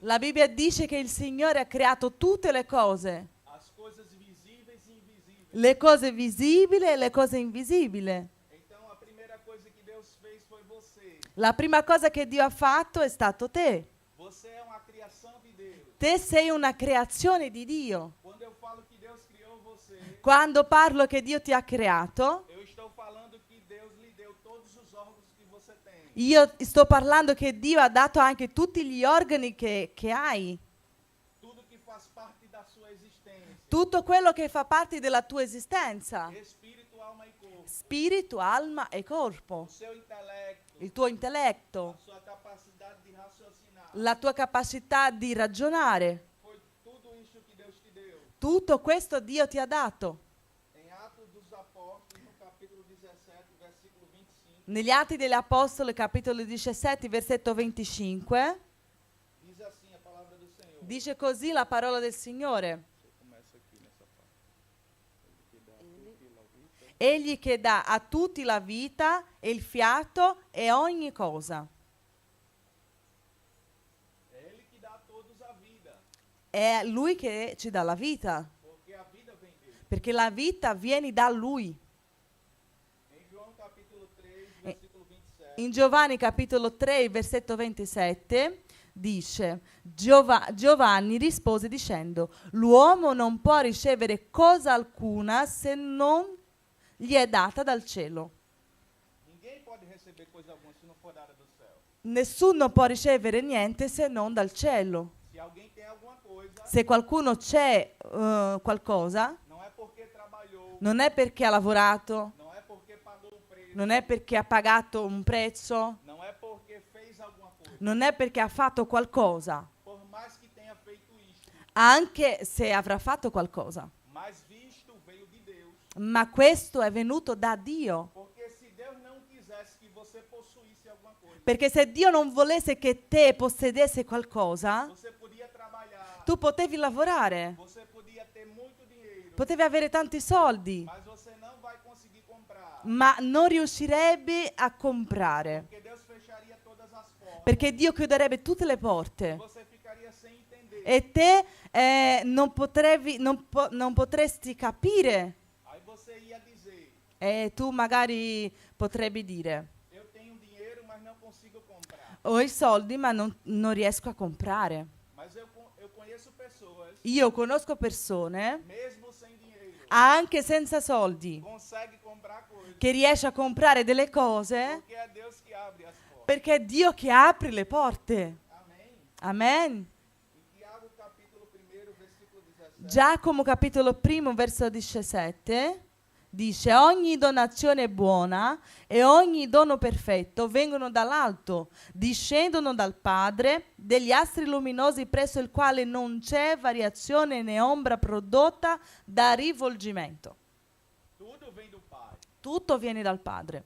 La Bibbia dice che il Signore ha creato tutte le cose, coisas visíveis e invisíveis. le cose visibili e le cose invisibili. Então, a primeira coisa que Deus fez foi você. La prima cosa che Dio ha fatto è stato te. Você é uma criação de Deus. Te sei una creazione di Dio. Quando eu falo que Deus criou você, Quando parlo che Dio ti ha creato, eu estou falando que Deus lhe deu todos os órgãos que você tem. io sto parlando che Dio ha dato anche tutti gli organi che hai. Tudo que faz parte da sua existência. Tutto quello che fa parte della tua esistenza. Espírito, alma e corpo. Spirito, alma e O corpo. seu intelecto. Il tuo intelletto. A sua capacidade de raciocinar. La tua capacità di ragionare. Foi tudo isso que Deus te deu. Tutto questo Dio ti ha dato. Em Atos dos Apóstolos, no capítulo 17, versículo 25, Negli Atti degli Apostoli, capitolo 17, versetto 25, diz assim a palavra do Senhor. dice così la parola del Signore. Começa aqui nessa parte. Egli che dà a tutti la vita e il fiato e ogni cosa. É Ele que dá a todos a vida, È Lui che ci dà la vita, porque a vida vem dele. perché la vita viene da Lui. Em João capítulo 3, versículo 27, In Giovanni capitolo 3, versetto 27, dice, Giovanni rispose dicendo, l'uomo non può ricevere cosa alcuna se non gli è data dal cielo. ninguém pode receber coisa alguma se não for dada do céu. Nessuno può ricevere niente se non dal cielo. Se alguém tem alguma coisa, Se qualcuno c'è qualcosa, não é porque trabalhou, non è perché ha lavorato, não é porque pagou um preço, non è perché ha pagato un prezzo, não é porque fez alguma coisa. non è perché ha fatto qualcosa, Por mais que tenha feito isto, anche se avrà fatto qualcosa. mas visto veio de Deus. Ma questo è venuto da Dio. Porque se Deus não quisesse que você possuísse alguma coisa, Perché se Dio non volesse che te possedesse qualcosa, você podia trabalhar, tu potevi lavorare, você podia ter muito dinheiro, potevi avere tanti soldi, mas você não vai conseguir comprar. ma non riuscirebbe a comprare. Porque Deus fecharia todas as portas. Perché Dio chiuderebbe tutte le porte. Você ficaria sem entender. E te non potresti capire. Aí você ia dizer, E tu magari potrebbe dire, eu tenho dinheiro, mas não consigo comprar. ho i soldi ma non riesco a comprare. Mas eu conheço pessoas, Io conosco persone, mesmo sem dinheiro, anche senza soldi, consegue comprar coisas. che riesce a comprare delle cose Porque é Deus que abre as portas. perché è Dio che apre le porte. Amém? Amen. Em Tiago capítulo 1, versículo 17. Giacomo capitolo 1 verso 17 dice ogni donazione buona e ogni dono perfetto vengono dall'alto, discendono dal Padre, degli astri luminosi presso il quale non c'è variazione né ombra prodotta da rivolgimento. Tudo vem do Pai. Tutto viene dal Padre,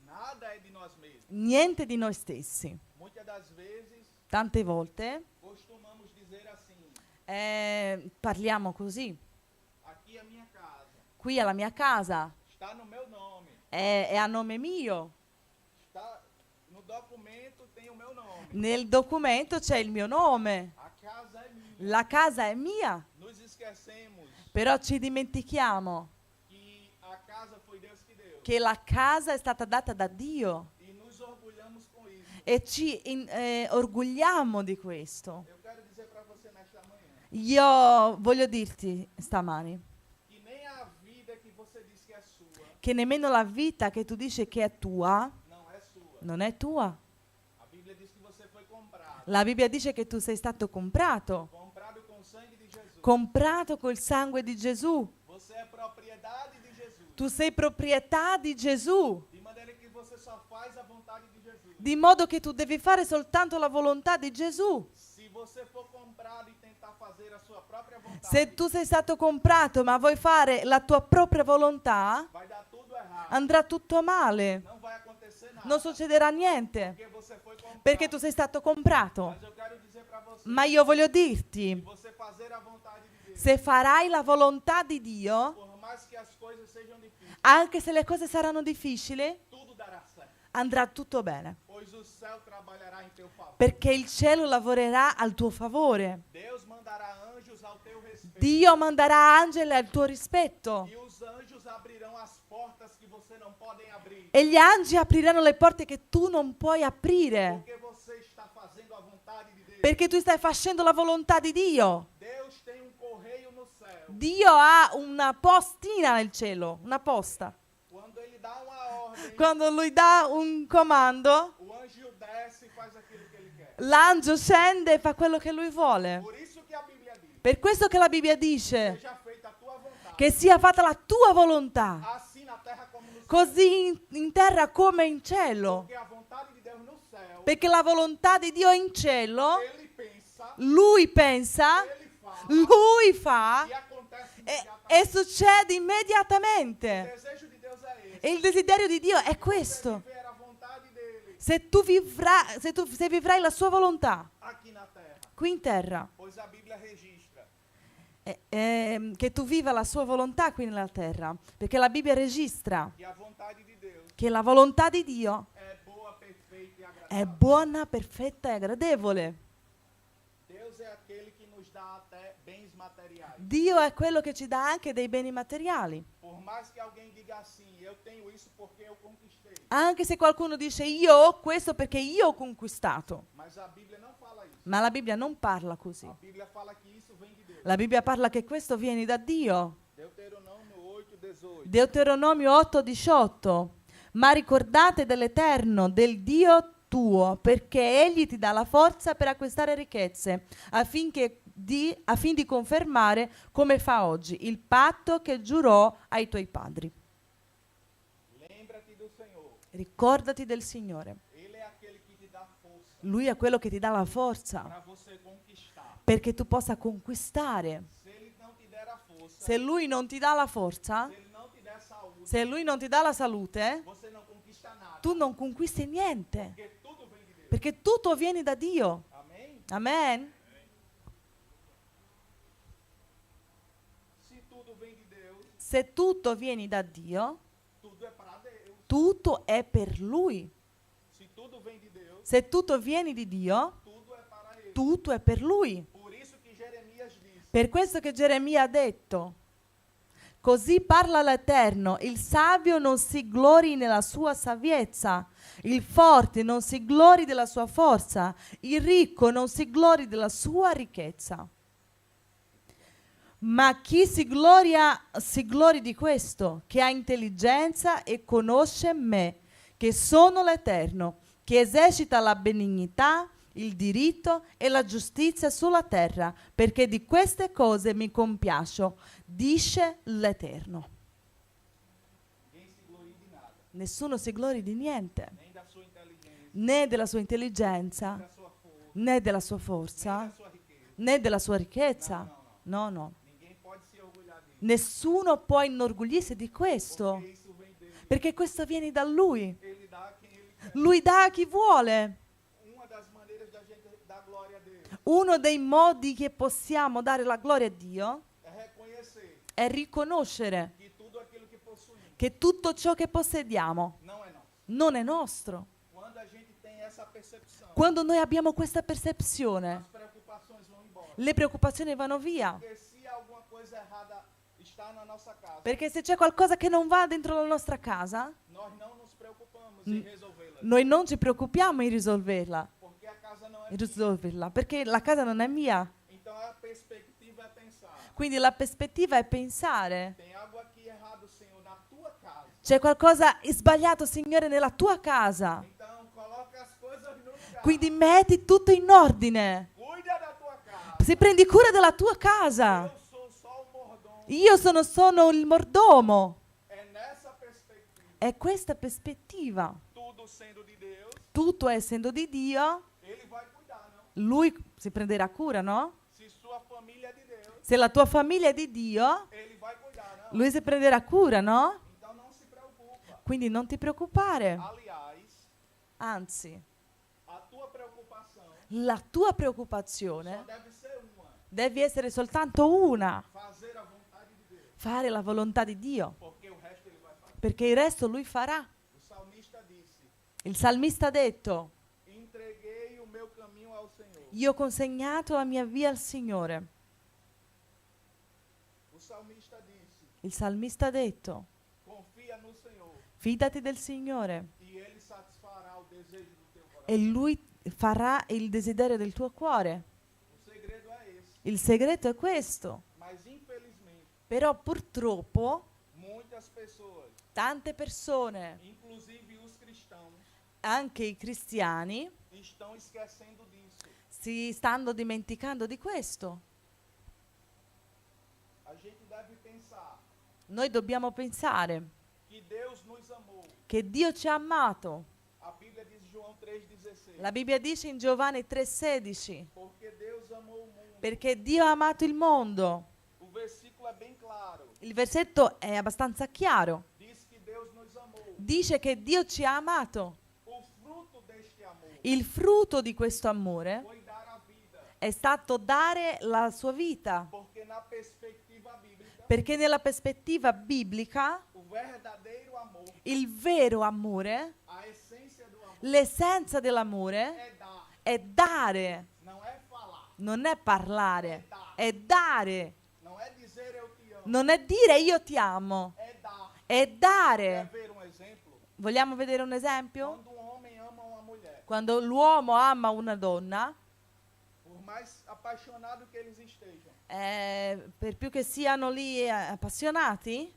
Nada é de nós mesmos. niente di noi stessi. Muitas das vezes Tante volte costumamos dizer assim: parliamo così, aqui é a minha casa, qui è la mia casa, está no meu nome, è a nome mio, está no documento tem o meu nome. nel documento c'è il mio nome. A casa é minha. La casa è mia, Nos esquecemos però ci dimentichiamo que a casa foi Deus que deu che la casa è stata data da Dio e nos orgulhamos com isso. e ci orgogliamo di questo. Eu quero dizer para você nesta manhã Io voglio dirti stamani que nem a vida que você diz que é sua che nemmeno la vita che tu dici che è tua não é sua. non è tua. A Bíblia diz que você foi comprado, La Bibbia dice che tu sei stato comprato, comprado com o sangue de Jesus. comprato col sangue di Gesù. Você é propriedade de Jesus. Tu sei proprietà di Gesù, De maneira que você só faz a vontade de Jesus. di modo che tu devi fare soltanto la volontà di Gesù. Se você for comprado e tentar fazer a sua própria vontade, Se tu sei stato comprato ma vuoi fare la tua propria volontà, vai dar tudo errado. andrà tutto male, Não vai acontecer nada. non succederà niente, Porque você foi comprado. perché tu sei stato comprato. Mas eu quero dizer para você, Ma io voglio dirti, você fazer a vontade de Deus, se farai la volontà di Dio, por mais que as coisas sejam difíceis, anche se le cose saranno difficili, tudo dará certo. andrà tutto bene. pois o céu trabalhará em teu favor. Perché il cielo lavorerà al tuo favore. Deus mandará anjos ao teu respeito. Dio manderà angeli al tuo rispetto. E os anjos abrirão as portas que você não pode abrir. E gli angeli apriranno le porte che tu non puoi aprire. Porque você está fazendo a vontade de Deus. Perché tu stai facendo la volontà di Dio. Deus tem um correio no céu. Dio ha una postina nel cielo, una posta. Quando ele dá uma ordem, Quando lui dà un comando, o anjo desce e faz aquilo que ele quer. l'angelo scende e fa quello che lui vuole. Por isso que a Bíblia diz: Per questo che la Bibbia dice seja feita a tua vontade, che sia fatta la tua volontà, assim na terra como no céu. così in terra come in cielo. Porque a vontade de Deus no céu, Perché la volontà di Dio è in cielo, ele pensa, lui pensa, ele fala lui fa e acontece e imediatamente. succede O immediatamente. desejo de Deus é esse. E il desiderio di Dio è Você questo. viver a vontade dele Se vivrai la sua volontà aqui na terra, qui in terra, pois a Bíblia registra che tu viva la sua volontà qui nella terra, perché la Bibbia registra que a vontade de Deus che la volontà di Dio é boa, perfeita e è agradável. buona, perfetta e agradevole. Deus é aquele que nos dá até bens materiais. Dio è quello che ci dà anche dei beni materiali. Por mais que alguém diga assim, eu tenho isso porque eu conquistei. Anche se qualcuno dice io ho questo perché io ho conquistato. Mas a Bíblia não fala isso. Ma la Bibbia non parla così. A Bíblia fala que isso vem de Deus. La Bibbia parla che questo viene da Dio. Deuteronômio 8:18. Deuteronomio 8:18. Ma ricordate dell'Eterno, del Dio tuo, perché Egli ti dà la forza per acquistare ricchezze, affin di confermare, come fa oggi, il patto che giurò ai tuoi padri. Lembra-te do Senhor. Ricordati del Signore. Ele é aquele que te dá força Lui è quello che ti dà la forza para você conquistar. perché tu possa conquistare. Se ele não te der a força, Se Lui non ti dà la forza, se ele não te der saúde, se Lui non ti dà la salute, você não conquista nada. tu non conquisti niente, Porque tudo vem de Deus. perché tutto viene da Dio. Amém? Amen. Se tudo vem de Deus, Se tutto viene da Dio, tudo é para Deus. tutto è per Lui. Se tudo vem de Deus, Se tutto viene di Dio, tudo é para Ele. tutto è per Lui. Por isso que Jeremias disse: Per questo che Geremia ha detto, così parla l'Eterno, il savio non si glori nella sua saviezza, il forte non si glori della sua forza, il ricco non si glori della sua ricchezza. Ma chi si glori di questo, che ha intelligenza e conosce me, che sono l'Eterno, che esercita la benignità, il diritto e la giustizia sulla terra, perché di queste cose mi compiaccio, dice l'Eterno. ninguém se glorie de nada, Nessuno si glori di niente, nem da sua inteligência, né della sua intelligenza, da sua força, né della sua nem forza, da sua riqueza. né della sua ricchezza. No, no. Ninguém pode se orgulhar disso. Nessuno può inorgoglirsi di questo, Porque isso vem dele. perché questo viene da Lui. Ele dá a quem ele quer. Lui dà a chi vuole. Uma das maneiras da gente dar glória a Deus Uno dei modi che possiamo dare la gloria a Dio é reconhecer è riconoscere que tudo aquilo que possuímos che tutto ciò che possediamo não é nosso. non è nostro. Quando a gente tem essa percepção, Quando noi abbiamo questa percezione, as preocupações vão embora. le preoccupazioni vanno via. Porque se alguma coisa errada está na nossa casa, Perché se c'è qualcosa che non va dentro la nostra casa, nós não nos preocupamos em resolvê-la. noi non ci preoccupiamo in risolverla, Porque a casa não é in minha. risolverla, perché la casa non è mia. Então a perspectiva é pensar: Quindi la prospettiva è pensare, tem algo aqui errado, Senhor, na tua casa. c'è qualcosa sbagliato, Signore, nella tua casa. Então coloca as coisas no lugar. Quindi metti tutto in ordine. Cuida da tua casa. Si prendi cura della tua casa. Eu sou só o mordomo. Io sono il mordomo. É nessa perspectiva, È questa prospettiva. tudo sendo de Deus, Tutto essendo di Dio, Ele vai cuidar, não? Lui si prenderà cura, no? Se sua família é de Deus, Se la tua famiglia è di Dio, Ele vai cuidar, não? Lui si prenderà cura, no? Então não se preocupa. Quindi non ti preoccupare. Aliás, Anzi, a tua preocupação la tua só preoccupazione deve ser uma: deve essere soltanto una, fazer a vontade de Deus, fare la volontà di Dio, porque o resto Ele vai fazer. perché il resto Lui farà. O salmista disse: Il salmista ha detto, entreguei o meu caminho ao Senhor. io ho consegnato la mia via al Signore. O salmista disse, Il salmista ha detto, confia no Senhor fidati del Signore e Ele satisfará o desejo do teu coração. e Lui farà il desiderio del tuo cuore. O segredo é esse. Il segreto è questo. Mas infelizmente, Però purtroppo muitas pessoas, tante persone, inclusive os cristãos, anche i cristiani, estão esquecendo disso. si stanno dimenticando di questo. A gente deve pensar Noi dobbiamo pensare que Deus nos amou. che Dio ci ha amato. A Bíblia diz em João 3,16. La Bibbia dice in Giovanni 3,16, Porque Deus amou o mundo. perché Dio ha amato il mondo. O versículo é bem claro. Il versetto è abbastanza chiaro. Diz que Deus nos amou. Dice che Dio ci ha amato. O fruto deste amor Il frutto di questo amore foi dar a vida. è stato dare la sua vita, Porque na perspectiva bíblica, perché nella prospettiva biblica o verdadeiro amor, il vero amore, a essência do amor l'essenza dell'amore é dar, è dare, não é falar, non è parlare, è dare, não é dizer eu te amo, non è dire io ti amo, é dar. è Quer dare. ver um exemplo? Vogliamo vedere un esempio? Quando um homem ama uma mulher, Quando l'uomo ama una donna, por mais apaixonado que eles estejam, per più che siano lì appassionati,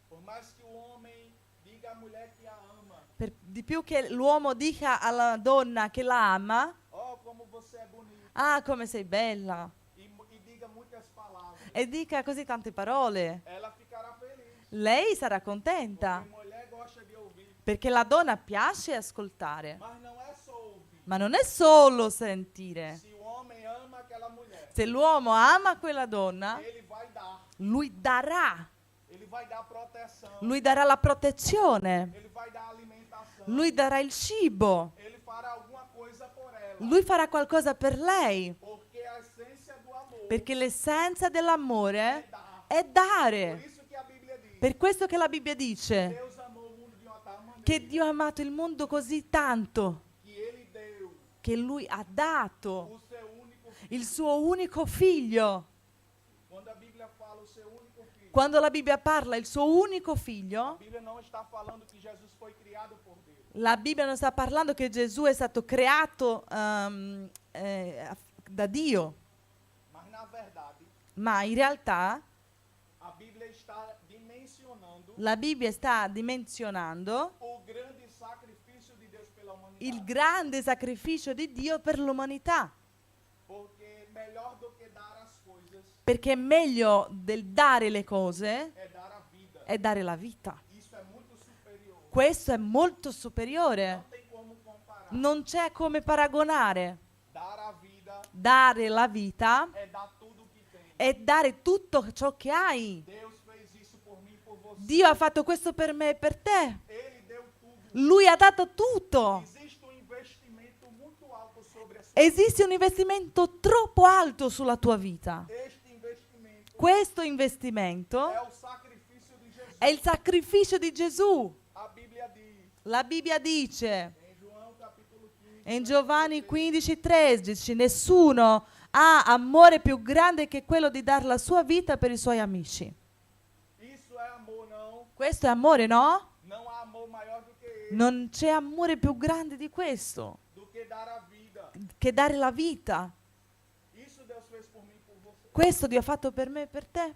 por mais que o homem diga à mulher que a ama, di più che l'uomo dica alla donna che la ama, oh, como você é bonita, ah, come sei bella, e diga muitas palavras, e dica così tante parole, ela ficará feliz. lei sarà contenta, Porque mulher gosta de ouvir, perché la donna piace ascoltare, mas não é só ouvir. ma non è solo sentire. Se o homem ama aquela mulher, Se l'uomo ama quella donna, ele vai dar. lui darà, Ele vai dar proteção. lui darà la protezione, Ele vai dar alimentação. lui darà il cibo, Ele fará alguma coisa por ela. lui farà qualcosa per lei, Porque a essência do amor perché l'essenza dell'amore é dar. è Por dare. isso que a Bíblia diz: Per questo che la Bibbia dice Deus amou o mundo de uma tal maneira che Dio ha amato il mondo così tanto que ele deu che Lui ha dato o seu único filho. il suo unico figlio. Quando a Bíblia fala o seu único filho, Quando la Bibbia parla il suo unico a figlio, Bíblia não está falando que Jesus foi criado por Deus. la Bibbia non sta parlando che Gesù è stato creato da Dio, Mas na verdade, ma in realtà a Bíblia está dimensionando la Bibbia sta dimensionando o grande sacrifício de Deus pela humanidade. il grande sacrificio di Dio per l'umanità, Porque melhor do que dar as coisas perché meglio del dare le cose é dar a vida. è dare la vita. Isso é muito superior. Questo è molto superiore. Não tem como comparar. Non c'è come paragonare. Dar a vida Dare la vita é dar tudo que tem. è dare tutto ciò che hai. Deus fez isso por mim e por você. Dio ha fatto questo per me e per te. Ele deu tudo. Lui ha dato tutto. Existe um investimento muito alto sobre a sua Esiste un investimento troppo alto sulla tua vita. Este investimento Questo investimento é o sacrifício de Jesus. è il sacrificio di Gesù. A Bíblia diz La Bibbia dice em João capítulo 15, in Giovanni 15,13: nessuno ha amore più grande che quello di dar la sua vita per i suoi amici. isso é amor, não? Questo è amore, no? Não há amor maior do que esse, Non c'è amore più grande di questo, do que dar a vida. che dare la vita. Isso Deus fez por mim e por você. Questo Dio ha fatto per me e per te.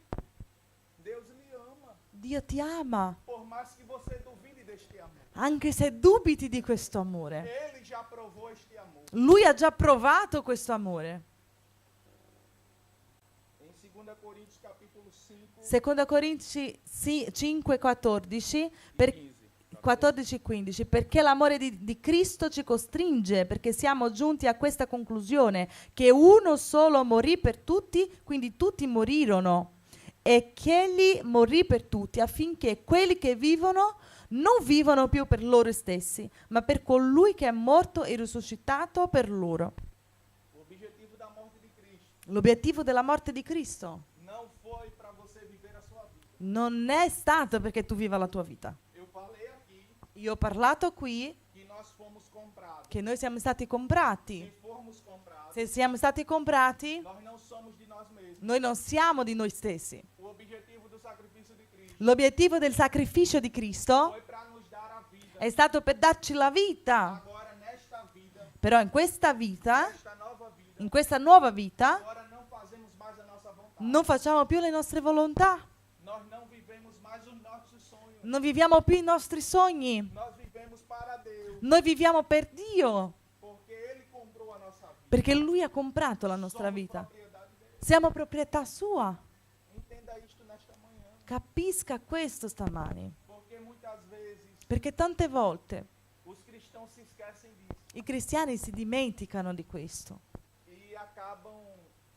Deus lhe ama, Dio ti ama, por mais que você duvide deste amor. anche se dubiti di questo amore. Ele já provou este amor. Lui ha già provato questo amore. Em 2 Coríntios capítulo 5, Seconda Corinzi 5,14 per 14-15, perché l'amore di Cristo ci costringe, perché siamo giunti a questa conclusione, che uno solo morì per tutti, quindi tutti morirono, e che egli morì per tutti, affinché quelli che vivono non vivono più per loro stessi, ma per colui che è morto e risuscitato per loro. o objetivo da morte de Cristo L'obiettivo della morte di Cristo não foi para você viver a sua vida. non è stato perché tu viva la tua vita. Eu falei aqui Io ho parlato qui que nós nós fomos comprados. che noi siamo stati comprati. Se formos comprados, Se siamo stati comprati, nós não somos de nós mesmos. noi non siamo di noi stessi. O objetivo do sacrifício de Cristo L'obiettivo del sacrificio di Cristo foi para nos dar a vida. è stato per darci la vita. Agora, nesta vida, Però in questa vita, nesta nova vida, in questa nuova vita, agora não fazemos mais a nossa vontade. non facciamo più le nostre volontà. Nós não vivemos mais os nossos sonhos. Non viviamo più i nostri sogni. Nós vivemos para Deus, Noi viviamo per Dio, porque Ele comprou a nossa vida. perché Lui ha comprato la nostra Somos vita. propriedade dele. Siamo proprietà sua. Entenda isto nesta manhã, Capisca questo stamani. porque muitas vezes Perché tante volte os cristãos se esquecem disso i cristiani si dimenticano di questo e acabam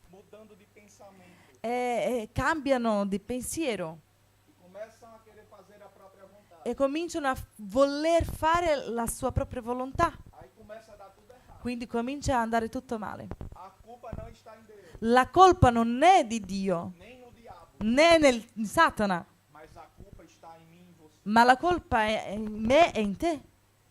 mudando de pensamento e cambiano di pensiero e começam a querer fazer a própria vontade. e cominciano a voler fare la sua propria volontà. Aí começa a dar tudo errado. Quindi comincia a andare tutto male. A culpa não está em Deus, La colpa non è di Dio nem no diabo, né in Satana, mas a culpa está em mim e em você, ma la colpa è in me e in te.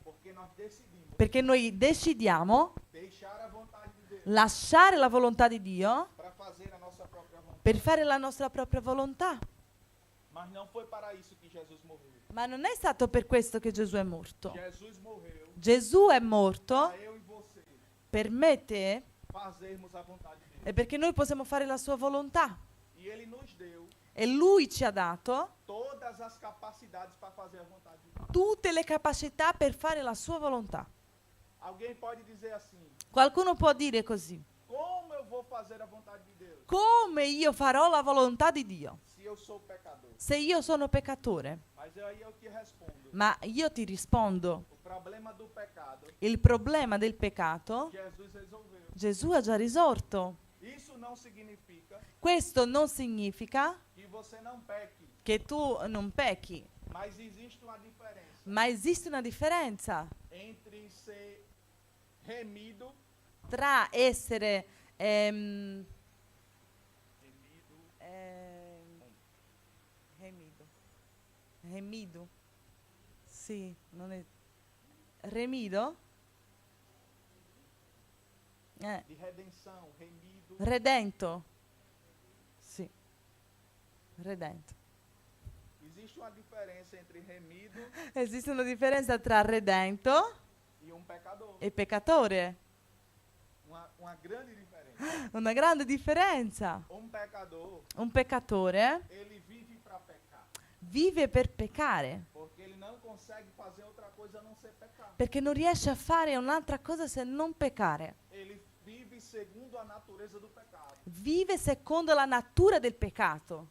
porque nós decidimos Perché noi decidiamo deixar a vontade de Deus lasciare la volontà di Dio para fazer a nossa própria vontade. per fare la nostra propria volontà. Mas não foi para isso que Jesus morreu. Ma non è stato per questo che Gesù è morto. Jesus morreu Gesù è morto para eu e você per me e te fazermos a vontade de Deus. e perché noi possiamo fare la sua volontà. E Ele nos deu E Lui ci ha dato todas as capacidades para fazer a vontade de Deus. tutte le capacità per fare la sua volontà. Alguém pode dizer assim: Qualcuno può dire così: como eu vou fazer a vontade de Deus come io farò la volontà di Dio se eu sou pecador? se io sono peccatore? Mas aí eu te respondo: Ma io ti rispondo, o problema do pecado il problema del peccato Jesus resolveu. Gesù ha già risolto. Isso não significa Questo non significa que você não peque, che tu non pecchi, mas existe uma diferença ma esiste una differenza entre ser remido, tra essere remido. Sì, non è remido? de redenção, remido, Redento. Sì. Redento. existe uma diferença entre remido Esiste una differenza tra redento e pecador. e peccatore. Uma grande diferença. Una grande differenza. Pecador, Un peccatore ele vive para pecar, vive per peccare, porque ele não consegue fazer outra coisa a não ser pecar. perché non riesce a fare un'altra cosa se non peccare. Ele vive segundo a natureza do pecado. Vive secondo la natura del peccato,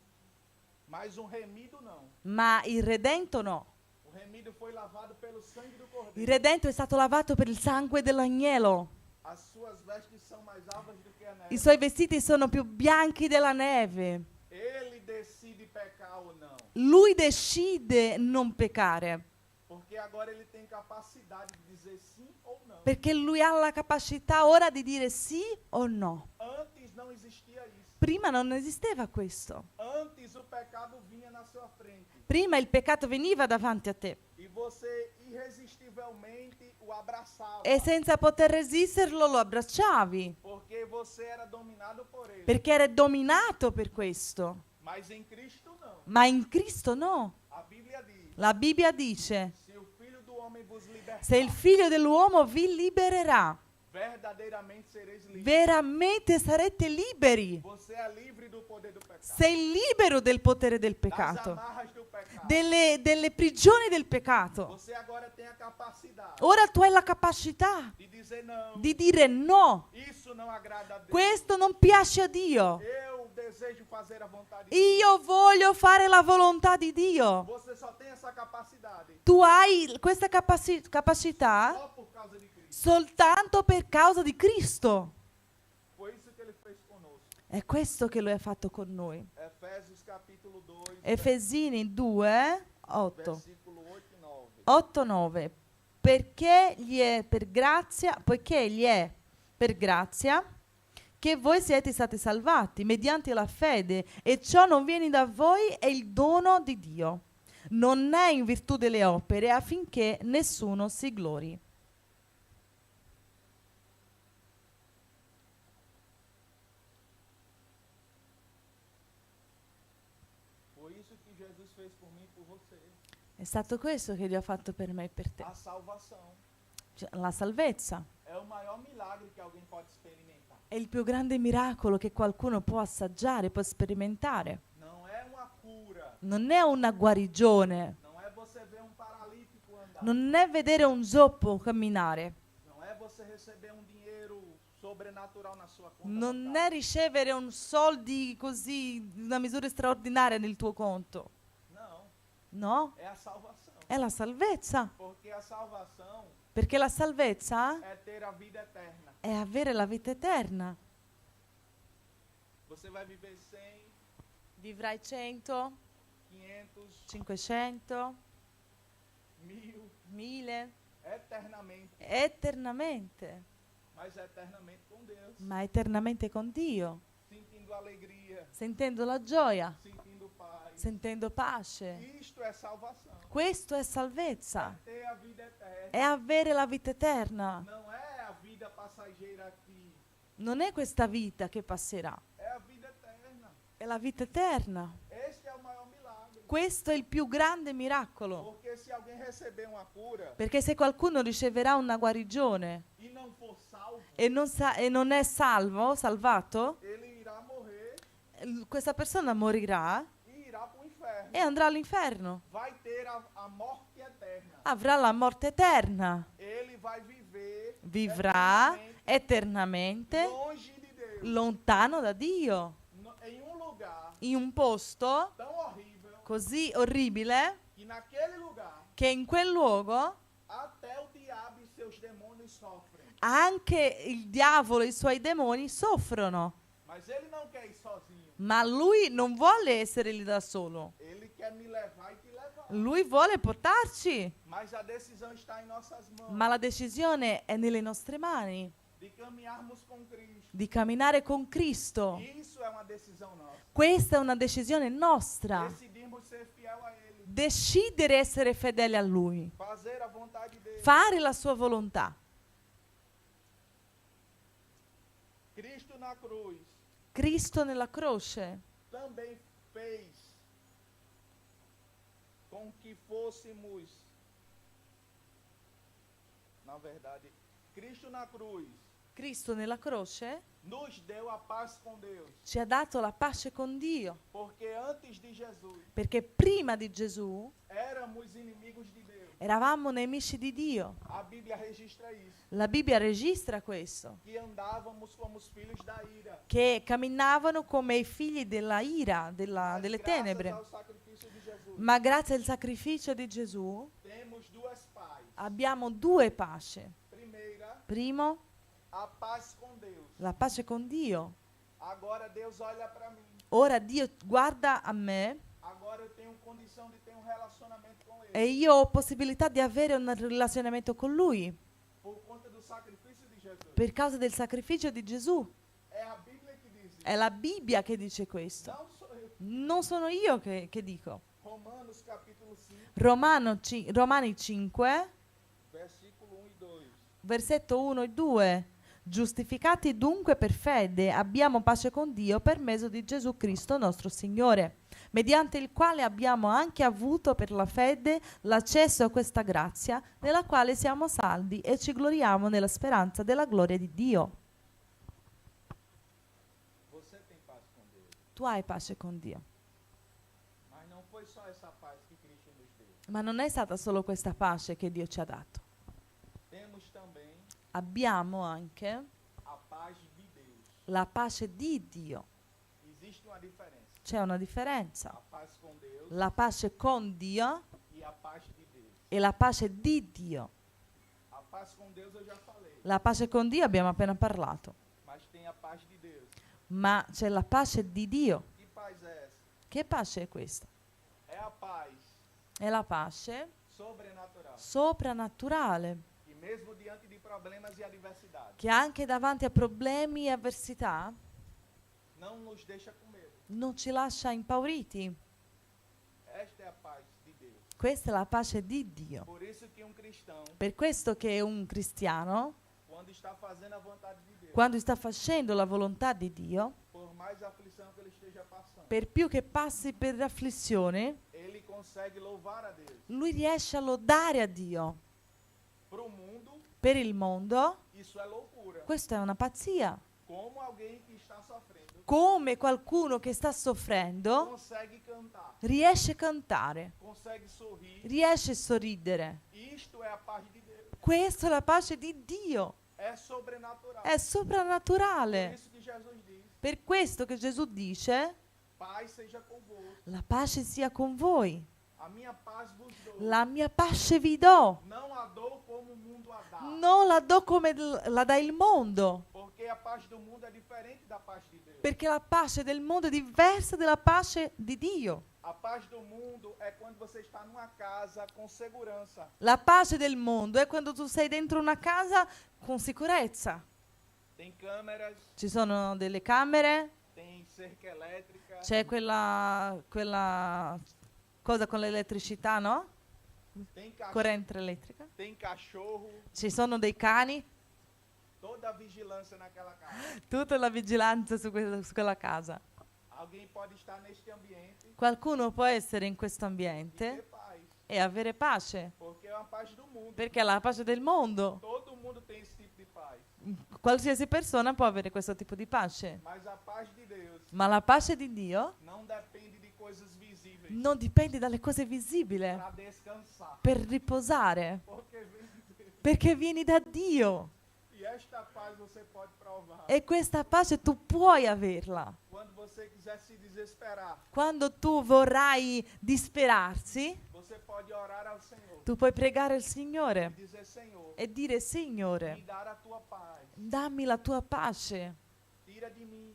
Mas remido não. ma il redento no. O remido foi lavado pelo sangue do cordeiro. Il redento è stato lavato per il sangue dell'agnello. As suas vestes são mais alvas do que a neve. I suoi vestiti sono più bianchi della neve. Ele decide pecar ou não, Lui decide non peccare, porque agora ele tem capacidade de dizer sim ou não. perché lui ha la capacità ora di dire sì o no. Antes não existia isso. Prima non esisteva questo. Antes o pecado vinha na sua frente Prima il peccato veniva davanti a te e você irresistivelmente o abraçava, e senza poter resisterlo lo abbracciavi, porque você era dominado por ele. perché eri dominato per questo. Mas em Cristo não. Ma in Cristo no. A Bíblia diz: La Bibbia dice: se o Filho do Homem vos libertar, se il figlio dell'uomo vi libererà, verdadeiramente sereis livres. veramente sarete liberi. Você é livre do poder do pecado, Sei libero del potere del das peccato, amarras do pecado. delle prigioni del peccato. Você agora tem a capacidade Ora tu hai la capacità de dizer não. di dire no. Isso não agrada a Deus. Questo non piace a Dio. Eu desejo fazer a vontade de Deus. Io voglio fare la volontà di Dio. Você só tem essa capacidade Tu hai questa capacità só por causa de Cristo. soltanto per causa di Cristo. Foi isso que ele fez conosco. È questo che lui ha fatto con noi. Efésios capítulo 2, Efesini 2, 8. versículo 8 e 9. 8-9. Perché gli è per grazia, poiché gli è per grazia che voi siete stati salvati mediante la fede, e ciò non viene da voi, è il dono di Dio. Non è in virtù delle opere, affinché nessuno si glori. È stato questo che Dio ha fatto per me e per te. A salvação Cioè, la salvezza é o maior milagre que alguém pode experimentar. è il più grande miracolo che qualcuno può assaggiare, può sperimentare. Não é uma cura, Non è una guarigione, não é você ver um paralítico andar, non è vedere un zoppo camminare, não é você receber um dinheiro sobrenatural na sua conta non bancária. è ricevere un soldi così, una misura straordinaria nel tuo conto. Não, No, é a salvação. è la salvezza. Porque a salvação Perché la salvezza é ter a vida eterna. è avere la vita eterna. Você vai viver 100, Vivrai 100, 500, 500, 1000, 1000, eternamente, eternamente, mas eternamente com Deus, ma eternamente con Dio, sentindo alegria, sentendo la gioia, sentindo paz. sentendo pace. Isto é salvação. Questo è salvezza, É ter a vida eterna. è avere la vita eterna. Não é a vida passageira aqui, Non è questa vita che passerà, é a vida eterna. è la vita eterna. Este é o maior milagre. Questo è il più grande miracolo. Porque se alguém receber uma cura Perché se qualcuno riceverà una guarigione e não for salvo, e non è salvato, ele irá morrer questa persona morirà e irá para o inferno. e andrà all'inferno. Vai ter a morte eterna. Avrà la morte eterna. Ele vai viver Vivrà eternamente eternamente longe di Deus, lontano da Dio, em um lugar in un posto tão horrível così orribile que naquele lugar che in quel luogo até o diabo e seus demônios sofrem. anche il diavolo e i suoi demoni soffrono. Mas ele não quer ir sozinho. Ma lui non vuole essere lì da solo. Ele quer me levar e te levar. Lui vuole portarci, Mas a decisão está em nossas mãos. ma la decisione è nelle nostre mani De caminharmos com Cristo. di camminare con Cristo. Isso é uma decisão nossa. Questa è una decisione nostra. Decidimos ser fiel a Ele. Decidere essere fedeli a Lui, Fazer a vontade dele. fare la sua volontà. Cristo na cruz Cristo nella croce também fez com que fôssemos, na verdade, Cristo na cruz Cristo nella croce nos deu a paz com Deus, ci ha dato la pace con Dio, porque antes de Jesus perché prima di Gesù éramos inimigos de Deus. eravamo nemici di Dio. A Bíblia registra isso, La Bibbia registra questo, que andávamos como os filhos da ira. che camminavano come i figli della ira, Mas delle graças tenebre. ao sacrifício de Jesus, Ma grazie al sacrificio di Gesù temos duas paz. abbiamo due pace. Primeira, Primo, a paz com Deus. la pace con Dio. Agora Deus olha para mim. Ora Dio guarda a me Agora eu tenho condição de ter um relacionamento com Ele. e io ho possibilità di avere un relazionamento con Lui Por conta do sacrifício de Jesus. per causa del sacrificio di Gesù. É a Bíblia que diz isso. È la Bibbia che dice questo. Não sou eu. Non sono io che dico. Romanos capítulo 5, Romani 5, versículo 1 e 2. versetto 1 e 2. Giustificati dunque per fede, abbiamo pace con Dio per mezzo di Gesù Cristo nostro Signore, mediante il quale abbiamo anche avuto per la fede l'accesso a questa grazia, nella quale siamo saldi e ci gloriamo nella speranza della gloria di Dio. Você tem paz com Deus. Tu hai pace con Dio. Mas não foi só essa paz que Cristo nos deu. Ma non è stata solo questa pace che Dio ci ha dato. Temos também Abbiamo anche a paz de Deus. la pace di Dio. Existe uma diferença. C'è una differenza. A paz com Deus La pace con Dio e a paz de Deus. e la pace di Dio. A paz com Deus eu já falei. La pace con Dio abbiamo appena parlato. Mas tem a paz de Deus. Ma c'è la pace di Dio. Que paz é essa? Che pace è questa? É a paz È la pace sobrenatural. soprannaturale, Que mesmo diante de problemas e adversidades, che anche davanti a problemi e avversità não nos deixa com medo. non ci lascia impauriti. Esta é a paz de Deus. Questa è la pace di Dio. Por isso que um cristão, Per questo che un cristiano, quando está fazendo a vontade de Deus, quando sta facendo la volontà di Dio, por mais aflição que ele esteja passando, per più che passi per afflizione, ele consegue louvar a Deus. Lui riesce a lodare a Dio. Para o mundo, Per il mondo, isso é loucura. questa è una pazzia. Como alguém que está sofrendo Come qualcuno che sta soffrendo consegue cantar, riesce a cantare, consegue sorrir. riesce a sorridere. Isto é a paz de Deus. Questa è la pace di Dio. É sobrenatural. È Por soprannaturale. isso que Jesus diz: Per questo che Gesù dice: paz seja convosco. la pace sia con voi. A minha paz vos dou. La mia pace vi do. Não a dou como o mundo a dá. Non la do come la dà il mondo. Porque a paz do mundo é diferente da paz de Deus. Perché la pace del mondo è diversa dalla pace di Dio. A paz do mundo é quando você está numa casa com segurança. La pace del mondo è quando tu sei dentro una casa con sicurezza. Tem câmeras, Ci sono delle camere, tem cerca elétrica, c'è quella cosa con l'elettricità, no? tem, Corrente elettrica. tem cachorro, Ci sono dei cani, toda a vigilância naquela casa. tutta la vigilanza su quella casa. Alguém pode estar neste ambiente Qualcuno può essere in questo e ter ambiente paz, e avere pace, porque é uma paz do mundo. perché è la pace del mondo. Todo mundo tem esse tipo de paz, Qualsiasi persona può avere questo tipo di pace, mas a paz de Deus ma la pace di Dio não depende de coisas visíveis non dipende dalle cose visibili para descansar, per riposare, porque vem de Deus. perché vieni da Dio. E esta paz você pode provar E questa pace tu puoi averla. quando você quiser se desesperar. Quando tu vorrai disperarsi, Você pode orar ao Senhor tu puoi pregare il e Signore dizer: Senhor, e dire: Signore, me dar a tua paz, dammi la tua pace, tira de mim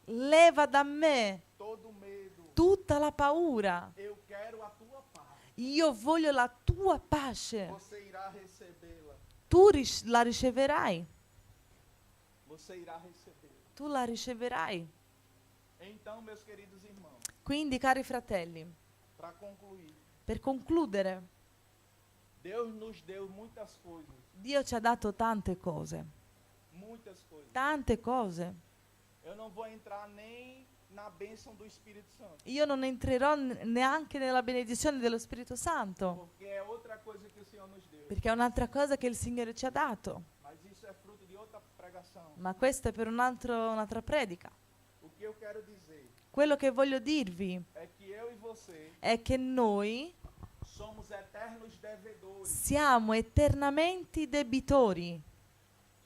leva da me todo o medo. tutta la paura. Eu quero a tua paz. Io voglio la tua pace. Você irá recebê-la. Tu la riceverai. Você irá recebê-la. Tu la riceverai. Então, meus queridos irmãos, Quindi, cari fratelli, para concluir, per concludere, Deus nos deu muitas coisas, Dio ci ha dato tante cose. muitas coisas. Tante cose. Eu não vou entrar nem na bênção do Espírito Santo, Io non entrerò neanche nella benedizione dello Spirito Santo, porque é outra coisa que o Senhor nos deu. perché è un'altra cosa che il Signore ci ha dato. Mas isso é fruto de outra pregação. Ma questo è per un'altra predica. O que eu quero dizer Quello che voglio dirvi é que eu e você è che noi somos eternos devedores. siamo eternamente debitori.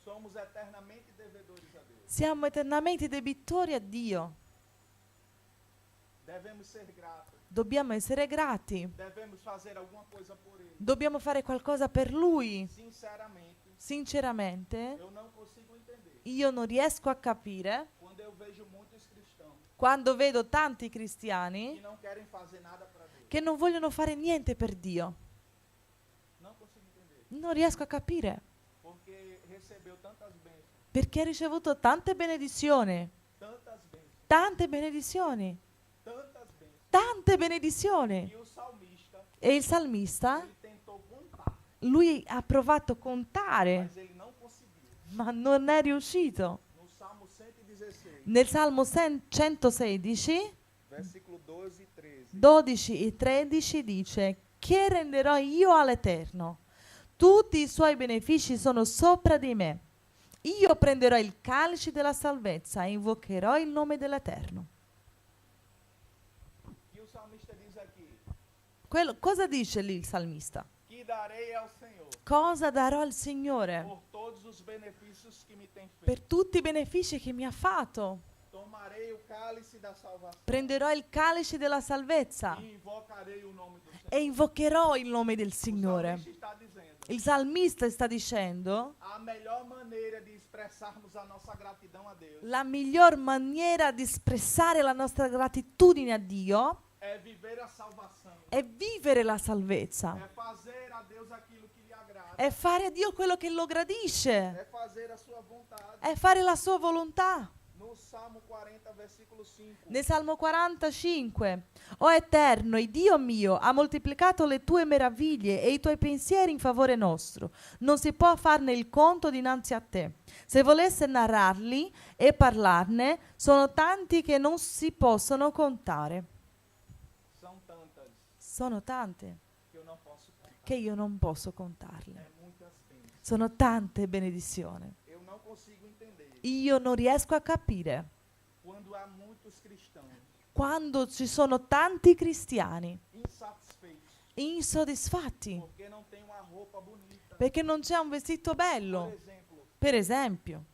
Somos eternamente devedores a Deus. Siamo eternamente debitori a Dio. Devemos ser gratos. Dobbiamo essere grati. Devemos fazer alguma coisa por Ele. Dobbiamo fare qualcosa per Lui. Sinceramente, Sinceramente, eu não consigo entender. io non riesco a capire Quando eu vejo muitos cristãos quando vedo tanti que cristiani não querem fazer nada para Deus. che non vogliono fare niente per Dio. Não consigo entender. Non riesco a capire. Porque recebeu tantas bênçãos. Perché ha ricevuto tante benedizioni. Tantas bênçãos. Tante benedizioni. Tantas bênçãos. Tante benedizioni. E o salmista, E il salmista, ele tentou contar, lui ha provato a contare, mas ele não conseguiu. ma non è riuscito. No Salmo 116, Nel Salmo 116, versículo 12 e 13. 12 e 13 dice: che renderò io all'Eterno? Tutti i suoi benefici sono sopra di me. Io prenderò il calice della salvezza e invocherò il nome dell'Eterno. E o salmista diz aqui: Cosa dice lì il salmista? que darei ao Senhor Cosa darò al Signore por todos os benefícios que me tem per feito. tutti i benefici che mi ha fatto? Tomarei o cálice da salvação Prenderò il calice della salvezza e invocarei o nome do Senhor. e invocherò il nome del O Signore. salmista está dizendo: Il salmista sta dicendo: a melhor maneira de expressarmos a nossa gratidão a Deus la miglior maniera di espressare la nostra gratitudine a Dio é viver a salvação, è vivere la salvezza, é fazer a Deus aquilo que lhe agrada, è fare a Dio quello che lo gradisce, é fazer a sua vontade. è fare la sua volontà. No Salmo 40, versículo 5. Nel Salmo 45: O Eterno, il Dio mio, ha moltiplicato le tue meraviglie e i tuoi pensieri in favore nostro. Non si può farne il conto dinanzi a te. Se volesse narrarli e parlarne, sono tanti che non si possono contare. Sono tante que eu não posso contar. che io non posso contarle. É muitas bênçãos. Sono tante benedizioni. Eu não consigo entender Io non riesco a capire quando há muitos cristãos quando ci sono tanti cristiani insatisfeitos insoddisfatti porque não tem uma roupa bonita. perché non c'è un vestito Por bello. exemplo, Per esempio,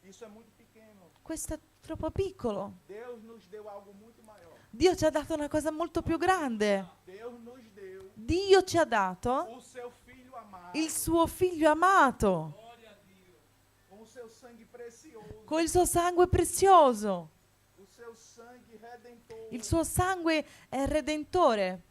isso é muito pequeno. questo è troppo piccolo. Deus nos deu algo muito maior. Dio ci ha dato una cosa molto più grande. Deus nos deu Dio ci ha dato o seu filho amado il suo figlio amato com o seu sangue precioso, con il suo sangue prezioso. o seu sangue redentor. Il suo sangue è redentore.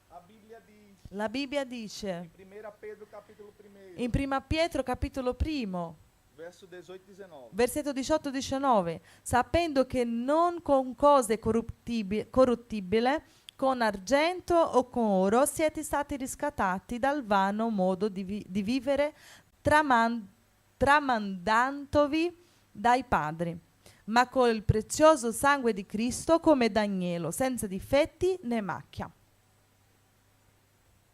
A Bíblia diz La Bibbia dice em 1 Pedro capítulo 1, in Prima Pietro capitolo 1, verso 18-19. versetto 18-19, sapendo che non con cose corruttibili, con argento o con oro, siete stati riscattati dal vano modo di vivere tramandandovi dai padri, ma col prezioso sangue di Cristo come d'agnello, senza difetti né macchia.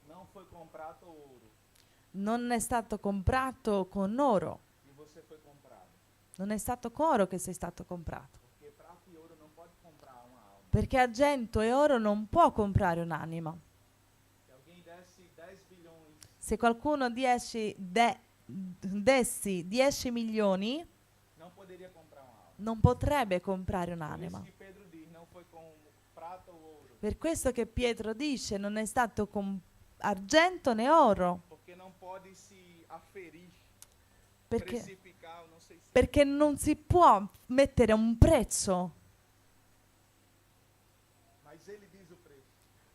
Não foi comprado ouro Non è stato comprato con oro, e você foi comprado. non è stato con oro che sei stato comprato. Porque prata e ouro não pode comprar uma alma. Perché argento e oro non può comprare un'anima. Se alguém desse 10 bilhões Se qualcuno dessi 10 milioni, não poderia comprar uma alma. non potrebbe comprare Por isso un'anima. que Pedro diz, não foi com prata ou ouro, Per questo che Pietro dice non è stato con argento né oro, porque não pode se aferir, perché, precificar, eu não sei se perché non si può mettere un prezzo, mas ele diz o preço.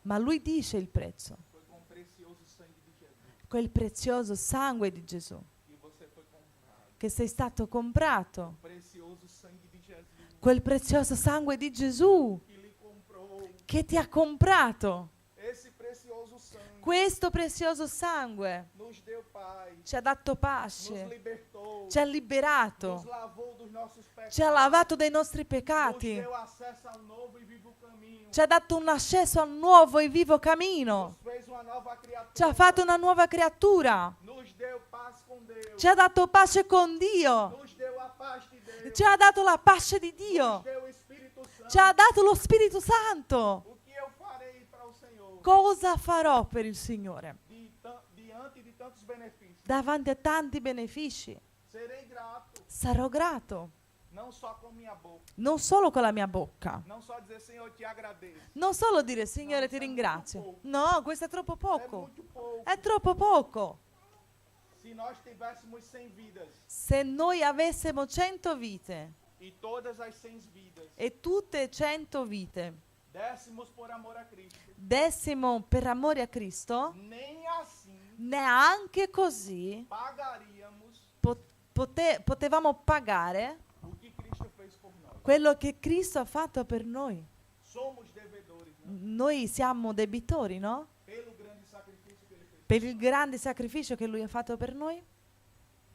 ma lui dice il prezzo, Foi com o precioso sangue de Jesus quel prezioso sangue di Gesù, que você foi comprado. che sei stato comprato, Precioso sangue de Jesus quel prezioso sangue di Gesù que lhe comprou. che ti ha comprato. Esse precioso sangue Questo prezioso sangue nos deu paz, ci ha dato nos pace, libertou, ci ha nos liberato, lavou dos nossos pecados, ci ha lavato dai nostri nos peccati, deu acesso ao novo e vivo caminho, ci ha dato un accesso al nuovo e vivo cammino, nos fez uma nova criatura, ci ha fatto una nuova creatura, nos deu paz com Deus, ci ha dato pace con Dio, nos deu a paz de Deus, ci ha dato la pace di nos Dio, deu o Espírito Santo. ci ha dato lo Spirito Santo. O que eu farei para o Senhor Cosa farò per il Signore? diante di tantos benefícios? Davanti a tanti benefici Serei grato, sarò grato, não só com minha boca, non solo con la mia bocca, não só dizer Senhor, eu te agradeço. non solo dire Signore ti ringrazio. No, questo è troppo É poco. muito pouco. È troppo poco. Se nós tivéssemos 100 vidas Se noi avessimo 100 vite e todas as 100 vidas e tutte 100 vite dessemos por amor a Cristo, dessimo per amore a Cristo, nem assim neanche così pagaríamos potevamo pagare o que Cristo fez por nós. quello che Cristo ha fatto per noi. Somos devedores, né? Noi siamo debitori, no? Pelo grande sacrifício que Ele fez. Per il grande sacrificio che Lui ha fatto per noi.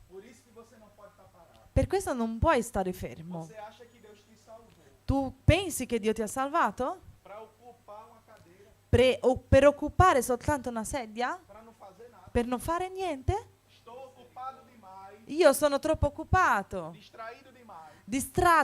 Por isso que você não pode estar parado. Per questo non puoi stare fermo. Você acha que Deus te salvou Tu pensi che Dio ti ha salvato? para ocupar uma cadeira, O per occupare soltanto una sedia? para não fazer nada? Per non fare niente? Estou ocupado demais, Io sono troppo occupato, distraído demais.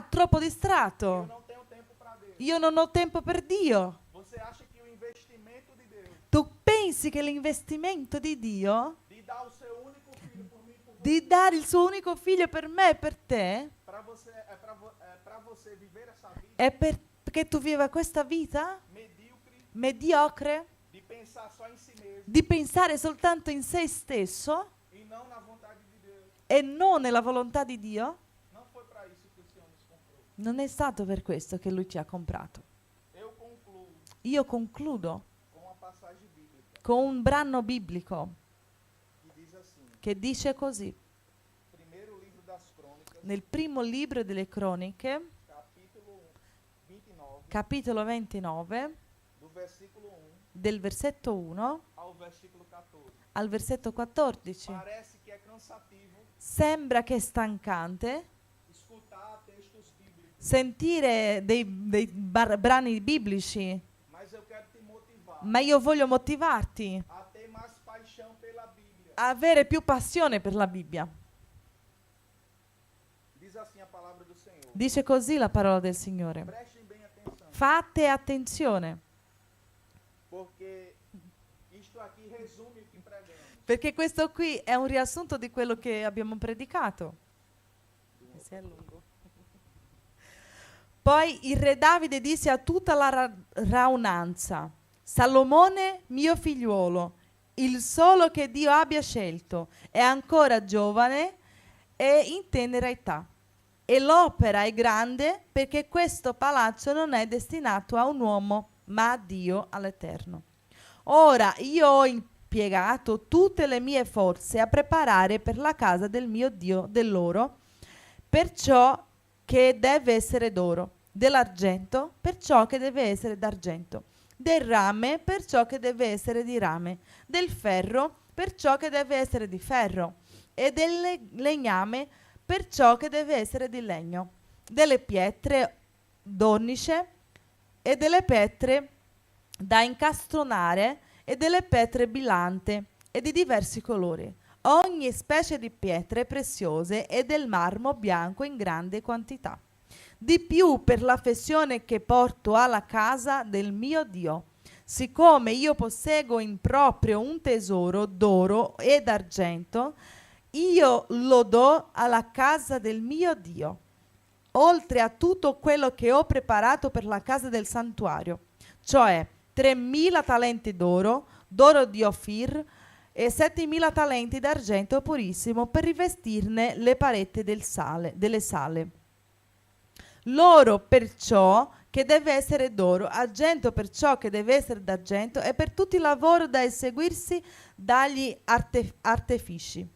troppo Eu distratto. não tenho tempo para Deus. Io non ho tempo per Dio. Você acha que o investimento de Deus Tu pensi che l'investimento di Dio, de dar o seu único filho por mim, por di dare il suo unico figlio per me e per te, para você para você viver essa vida è perché tu viva questa vita medíocre, mediocre, de pensar só em si mesmo di pensare soltanto in se stesso e não na vontade de Deus? e non nella volontà di Dio? Não foi para isso que o Senhor nos comprou. Non è stato per questo che Lui ti ha comprato. Eu concluo Io concludo com uma passagem bíblica con un brano biblico que diz assim: che dice così. primeiro livro das Crônicas, Nel primo libro delle Croniche, capítulo 29, capitolo 29, do versículo 1 del versetto 1 ao versículo 14. al versetto 14. Parece que é cansativo Sembra che è stancante escutar textos bíblicos, sentire dei brani biblici, mas eu quero te motivar Ma io voglio motivarti a ter mais paixão pela Bíblia. a avere più passione per la Bibbia. Diz assim a palavra do Senhor. Dice così la parola del Signore. Prestem bem atenção, Fate attenzione, porque isto aqui resume o que pregamos. perché questo qui è un riassunto di quello che abbiamo predicato. Se è lungo. Poi il re Davide disse a tutta la raunanza: Salomone, mio figliuolo, il solo che Dio abbia scelto, è ancora giovane e in tenera età. E l'opera è grande perché questo palazzo non è destinato a un uomo, ma a Dio, all'Eterno. Ora io ho impiegato tutte le mie forze a preparare per la casa del mio Dio dell'oro, perciò che deve essere d'oro, dell'argento, perciò che deve essere d'argento, del rame, perciò che deve essere di rame, del ferro, perciò che deve essere di ferro, e del legname, perciò che deve essere di legno, delle pietre d'ornice e delle pietre da incastronare e delle pietre bilante e di diversi colori, ogni specie di pietre preziose e del marmo bianco in grande quantità. Di più per l'affezione che porto alla casa del mio Dio, siccome io posseggo in proprio un tesoro d'oro e d'argento, io lo do alla casa del mio Dio, oltre a tutto quello che ho preparato per la casa del santuario, cioè 3.000 talenti d'oro di Ofir e 7.000 talenti d'argento purissimo per rivestirne le pareti delle sale. L'oro perciò che deve essere d'oro, argento perciò che deve essere d'argento e per tutti i lavori da eseguirsi dagli artefici,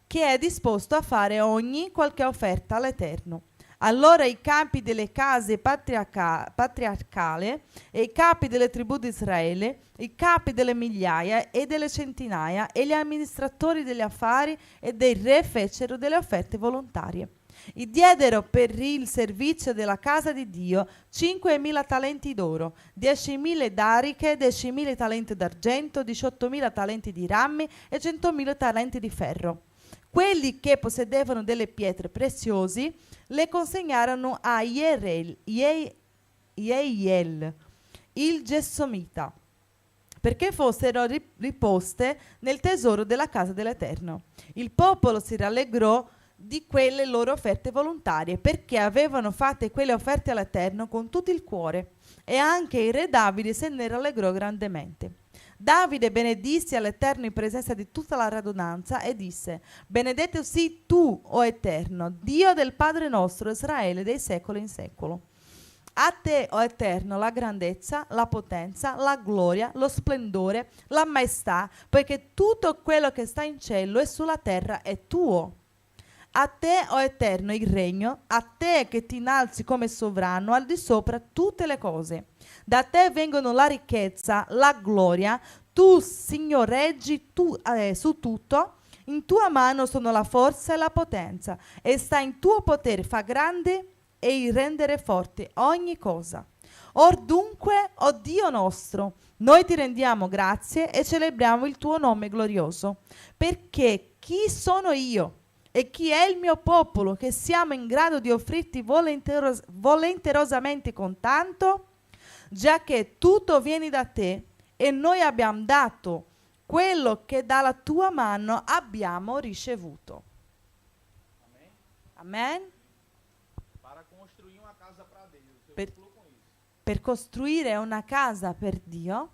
che è disposto a fare ogni qualche offerta all'Eterno. Allora i capi delle case patriarcali e i capi delle tribù di Israele, i capi delle migliaia e delle centinaia e gli amministratori degli affari e dei re fecero delle offerte volontarie. E diedero per il servizio della casa di Dio 5.000 talenti d'oro, 10.000 d'ariche, 10.000 talenti d'argento, 18.000 talenti di rame e 100.000 talenti di ferro. Quelli che possedevano delle pietre preziose le consegnarono a Yeiel, il Gessomita, perché fossero riposte nel tesoro della casa dell'Eterno. Il popolo si rallegrò di quelle loro offerte volontarie, perché avevano fatte quelle offerte all'Eterno con tutto il cuore, e anche il re Davide se ne rallegrò grandemente. Davide benedisse all'Eterno in presenza di tutta la radunanza e disse: benedetto sii tu, o Eterno, Dio del Padre nostro Israele dei secoli in secolo. A te, o Eterno, la grandezza, la potenza, la gloria, lo splendore, la maestà, poiché tutto quello che sta in cielo e sulla terra è tuo. A te, o Eterno, il regno, a te che ti innalzi come sovrano al di sopra tutte le cose. Da te vengono la ricchezza, la gloria, tu signoreggi su tutto, in tua mano sono la forza e la potenza, e sta in tuo potere fa grande e il rendere forte ogni cosa. Or dunque, o Dio nostro, noi ti rendiamo grazie e celebriamo il tuo nome glorioso, perché chi sono io e chi è il mio popolo che siamo in grado di offrirti volenterosamente con tanto, già che tutto viene da te e noi abbiamo dato quello che dalla tua mano abbiamo ricevuto. Amém? Amen? Para construir uma casa para Deus. Eu Per- concluo com isso. Per costruire una casa per Dio,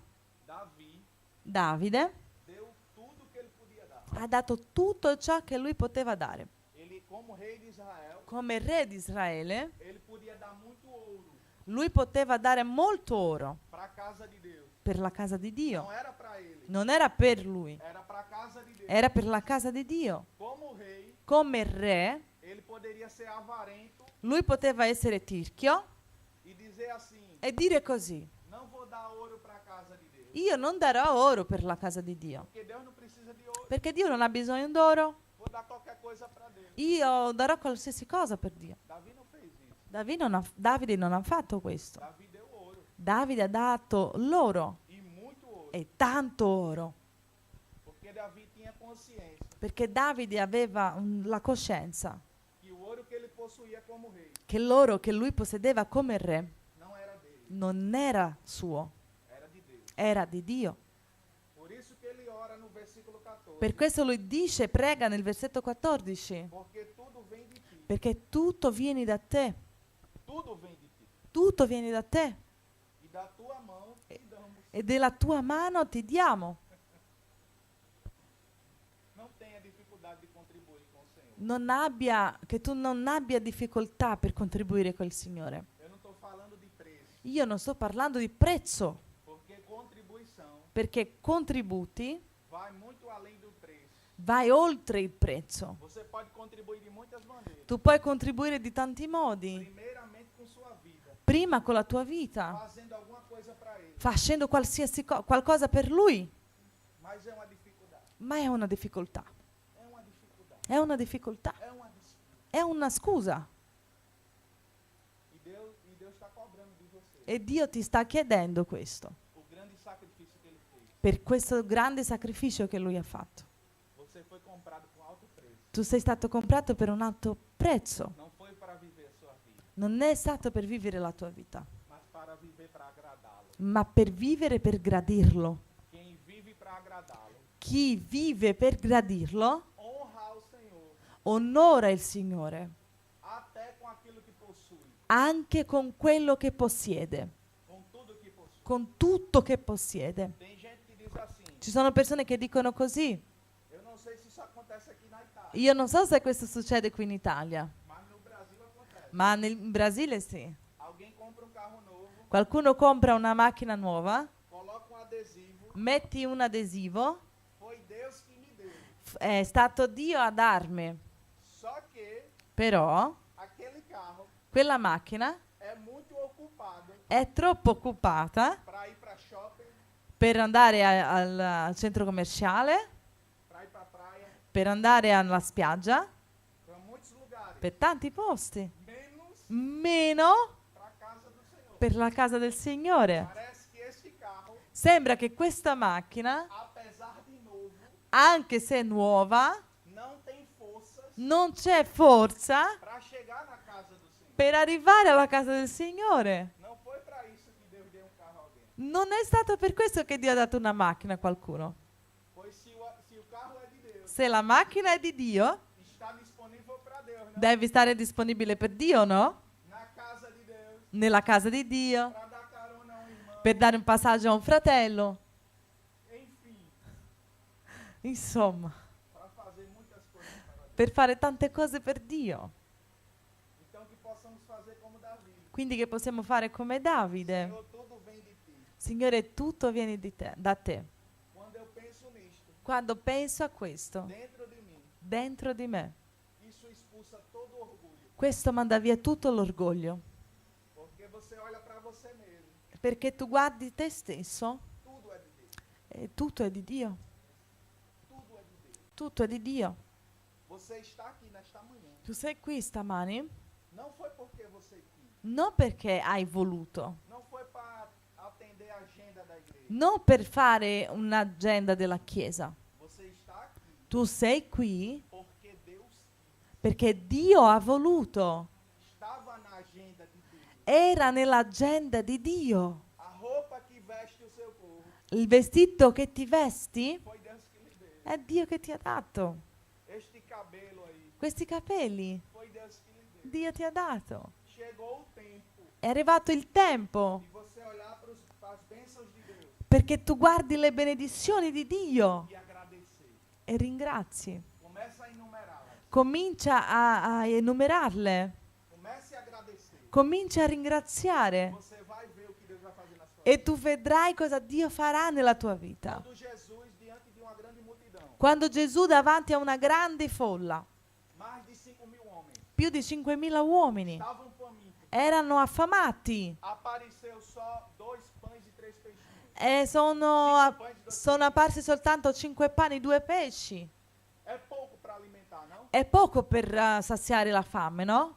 Davide Deu tudo que ele podia dar. ha dato tutto ciò che lui poteva dare. Ele, como rei de Israel, Come re di Israele, ele podia dar muito ouro lui poteva dare molto oro para a casa de Deus. per la casa di Dio. Não era para ele, Non era per lui, era para a casa de Deus. era per la casa di Dio. Como rei, Come re, ele poderia ser avarento lui poteva essere tirchio e dizer assim: e dire così: não vou dar ouro para a casa de Deus. io non darò oro per la casa di Dio, Porque Deus não precisa de ouro. perché Dio non ha bisogno d'oro. Vou dar qualquer coisa para Deus. Io darò qualsiasi cosa per Dio. Davi não fez isso. Davide non ha fatto questo. Davi deu ouro. Davide ha dato l'oro E muito e tanto oro. Porque Davi tinha consciência Perché Davide aveva la coscienza que o ouro que ele possuía como rei che l'oro che lui possedeva come re não era dele, non era suo, era de Deus. era di Dio. Por isso que ele ora no versículo 14. Per questo lui dice, prega nel versetto 14, Porque tudo vem de ti. perché tutto viene da te, Tudo vem de ti. tutto viene da te E da tua mão te damos. e della tua mano ti diamo. Não tenha dificuldade de contribuir com o Senhor. Che tu non abbia difficoltà per contribuire col Signore. Eu não estou falando de preço. Io non sto parlando di prezzo, Porque contribuição perché contributi vai muito além do preço. vai oltre il prezzo. Você pode contribuir de muitas maneiras. Tu puoi contribuire di tanti modi. Primeiramente com sua vida, Prima con la tua vita, fazendo alguma coisa para ele. facendo qualcosa per Lui, Mas é uma dificuldade. ma è una difficoltà. É uma dificuldade. È una difficoltà. É uma dificuldade. È una scusa. E Deus está cobrando de você. E Dio ti sta chiedendo questo, O grande sacrifício que ele fez. per questo grande sacrificio che Lui ha fatto. Você foi comprado com alto preço. Tu sei stato comprato per un alto prezzo. Não foi para viver a sua vida, Non è stato per vivere la tua vita, mas para viver para agradá-lo. ma per vivere per gradirlo. Quem vive para agradá-lo, Chi vive per gradirlo honra o Senhor onora il Signore, até com aquilo que possui, anche con quello che possiede, com tudo que possui. con tutto che possiede. Tem gente que diz assim: Ci sono persone che dicono così. eu não sei se isso acontece aqui na Itália, Io non so se questo succede qui in Italia, mas no Brasil acontece. ma in Brasile sì. Alguém compra um carro novo, Qualcuno compra una macchina nuova, coloca um adesivo, metti un adesivo, foi Deus que me deu. è stato Dio a darmi. Só que Però aquele carro quella macchina é muito ocupado è troppo occupata para ir para shopping, per andare al centro commerciale, para ir para praia, per andare alla spiaggia, para muitos lugares, per tanti posti, menos meno para casa do Senhor. per la casa del Signore. Parece que esse carro, Sembra che questa macchina, apesar de novo, anche se nuova, não tem forças non c'è forza para chegar na casa do Senhor. per arrivare alla casa del Signore. Não foi para isso que Deus deu um carro a alguém. Non è stato per questo che Dio ha dato una macchina a qualcuno. Pois se o carro é de Deus, Se la macchina è di Dio, está disponível para Deus, né? devi stare disponibile per Dio, no? Na casa de Deus, Nella casa di Dio, para dar carona a um irmão. per dare un passaggio a un fratello. Enfim, Insomma, para fazer muitas coisas para Deus. per fare tante cose per Dio. Então que possamos fazer como Davi. Quindi che possiamo fare come Davide. Senhor, tudo vem de ti. Signore, tutto viene da te. Quando eu penso nisto, Quando penso a questo, dentro de mim, dentro di me, isso expulsa todo orgulho. questo manda via tutto l'orgoglio. Porque você olha para você mesmo. Perché tu guardi te stesso Tudo é de Deus. e tutto è di Dio. Tudo é de Deus. Tutto è di Dio. Você está aqui nesta manhã. Tu sei qui stamani Não foi porque você quis. non perché hai voluto, Não foi para atender a agenda da igreja. non per fare un'agenda della Chiesa. Você está aqui Tu sei qui porque Deus quis. perché Dio ha voluto. Estava na agenda de Deus. Era nell'agenda di Dio. A roupa que veste o seu corpo Il vestito che ti vesti foi Deus que lhe deu. è Dio che ti ha dato. Este cabelo aí Questi capelli foi Deus que lhe deu. Dio ti ha dato. Chegou o tempo È arrivato il tempo de você olhar para as bênçãos de Deus perché tu guardi le benedizioni di Dio e agradecer. e ringrazi. Começa a enumerá-las. Comincia a enumerarle. Comece a agradecer. Comincia a ringraziare. Você vai ver o que Deus vai fazer na sua E vida. tu vedrai cosa Dio farà nella tua vita. Quando Jesus, diante de uma grande multidão, Quando Gesù davanti a una grande folla, mais de 5.000 homens, più di 5.000 uomini, estavam famintos. erano affamati Apareceu só 2 pães e 3 peixinhos. e sono apparsi soltanto 5 pani e 2 pesci. É pouco para alimentar, não? È poco per saziare la fame, no?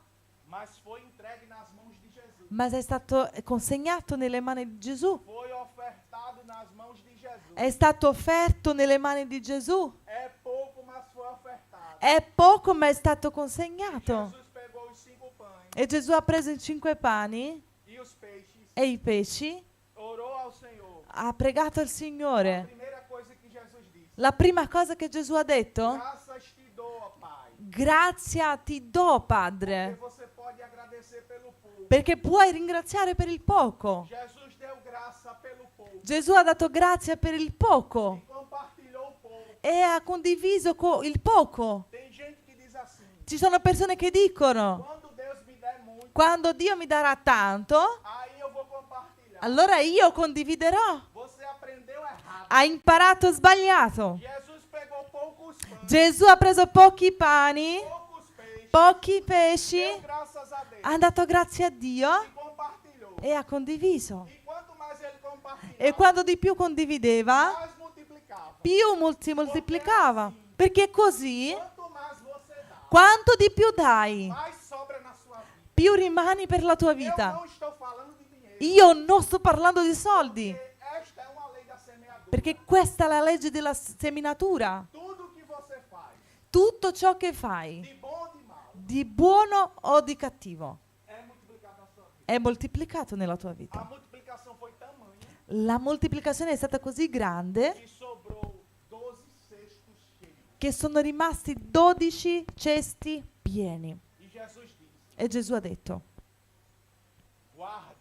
Mas foi entregue nas mãos de Jesus. Ma è stato consegnato nelle mani di Gesù. Foi ofertado nas mãos de Jesus. è stato offerto nelle mani di Gesù. É pouco, mas foi ofertado. È poco, ma è stato consegnato. Jesus pegou os 5 pães E Gesù ha preso i 5 pani e os peixes, e i pesci, orou ao Senhor. ha pregato il A Signore. primeira coisa que Jesus disse: La prima cosa che Gesù ha detto: graças te dou, ó Pai, grazia ti do, porque Padre, você pode agradecer pelo pouco. perché puoi ringraziare per il poco. Jesus deu graça pelo pouco Gesù ha dato grazia per il poco e compartilhou o pouco. e ha condiviso il poco. Tem gente que diz assim: Ci sono persone che dicono: quando Deus me der muito, quando Dio mi darà tanto, aí eu vou compartilhar. allora io condividerò. Você aprendeu errado. Ha imparato sbagliato. Jesus pegou poucos pães, Gesù ha preso pochi pani, poucos peixes, pochi pesci, deu graças a Deus ha dato grazie a Dio e compartilhou. e ha condiviso. E quanto mais ele compartilhava, E quando di più condivideva, mais multiplicava. più si moltiplicava. Perché così, Quanto mais você dá, quanto di più dai, mais sobra na sua vida. più rimani per la tua Eu vita. não estou falando de dinheiro. Io non sto parlando di soldi, Porque esta é uma lei da semeadura. perché questa è la legge della seminatura. Tudo que você faz, Tutto ciò che fai, de bom ou de mal, di buono o di cattivo, é multiplicado na sua vida. è moltiplicato nella tua A vita. multiplicação foi tamanha La moltiplicazione è stata così grande que sobrou 12 cestos cheios. che sono rimasti 12 cesti pieni. E Jesus disse: E Gesù ha detto: guarde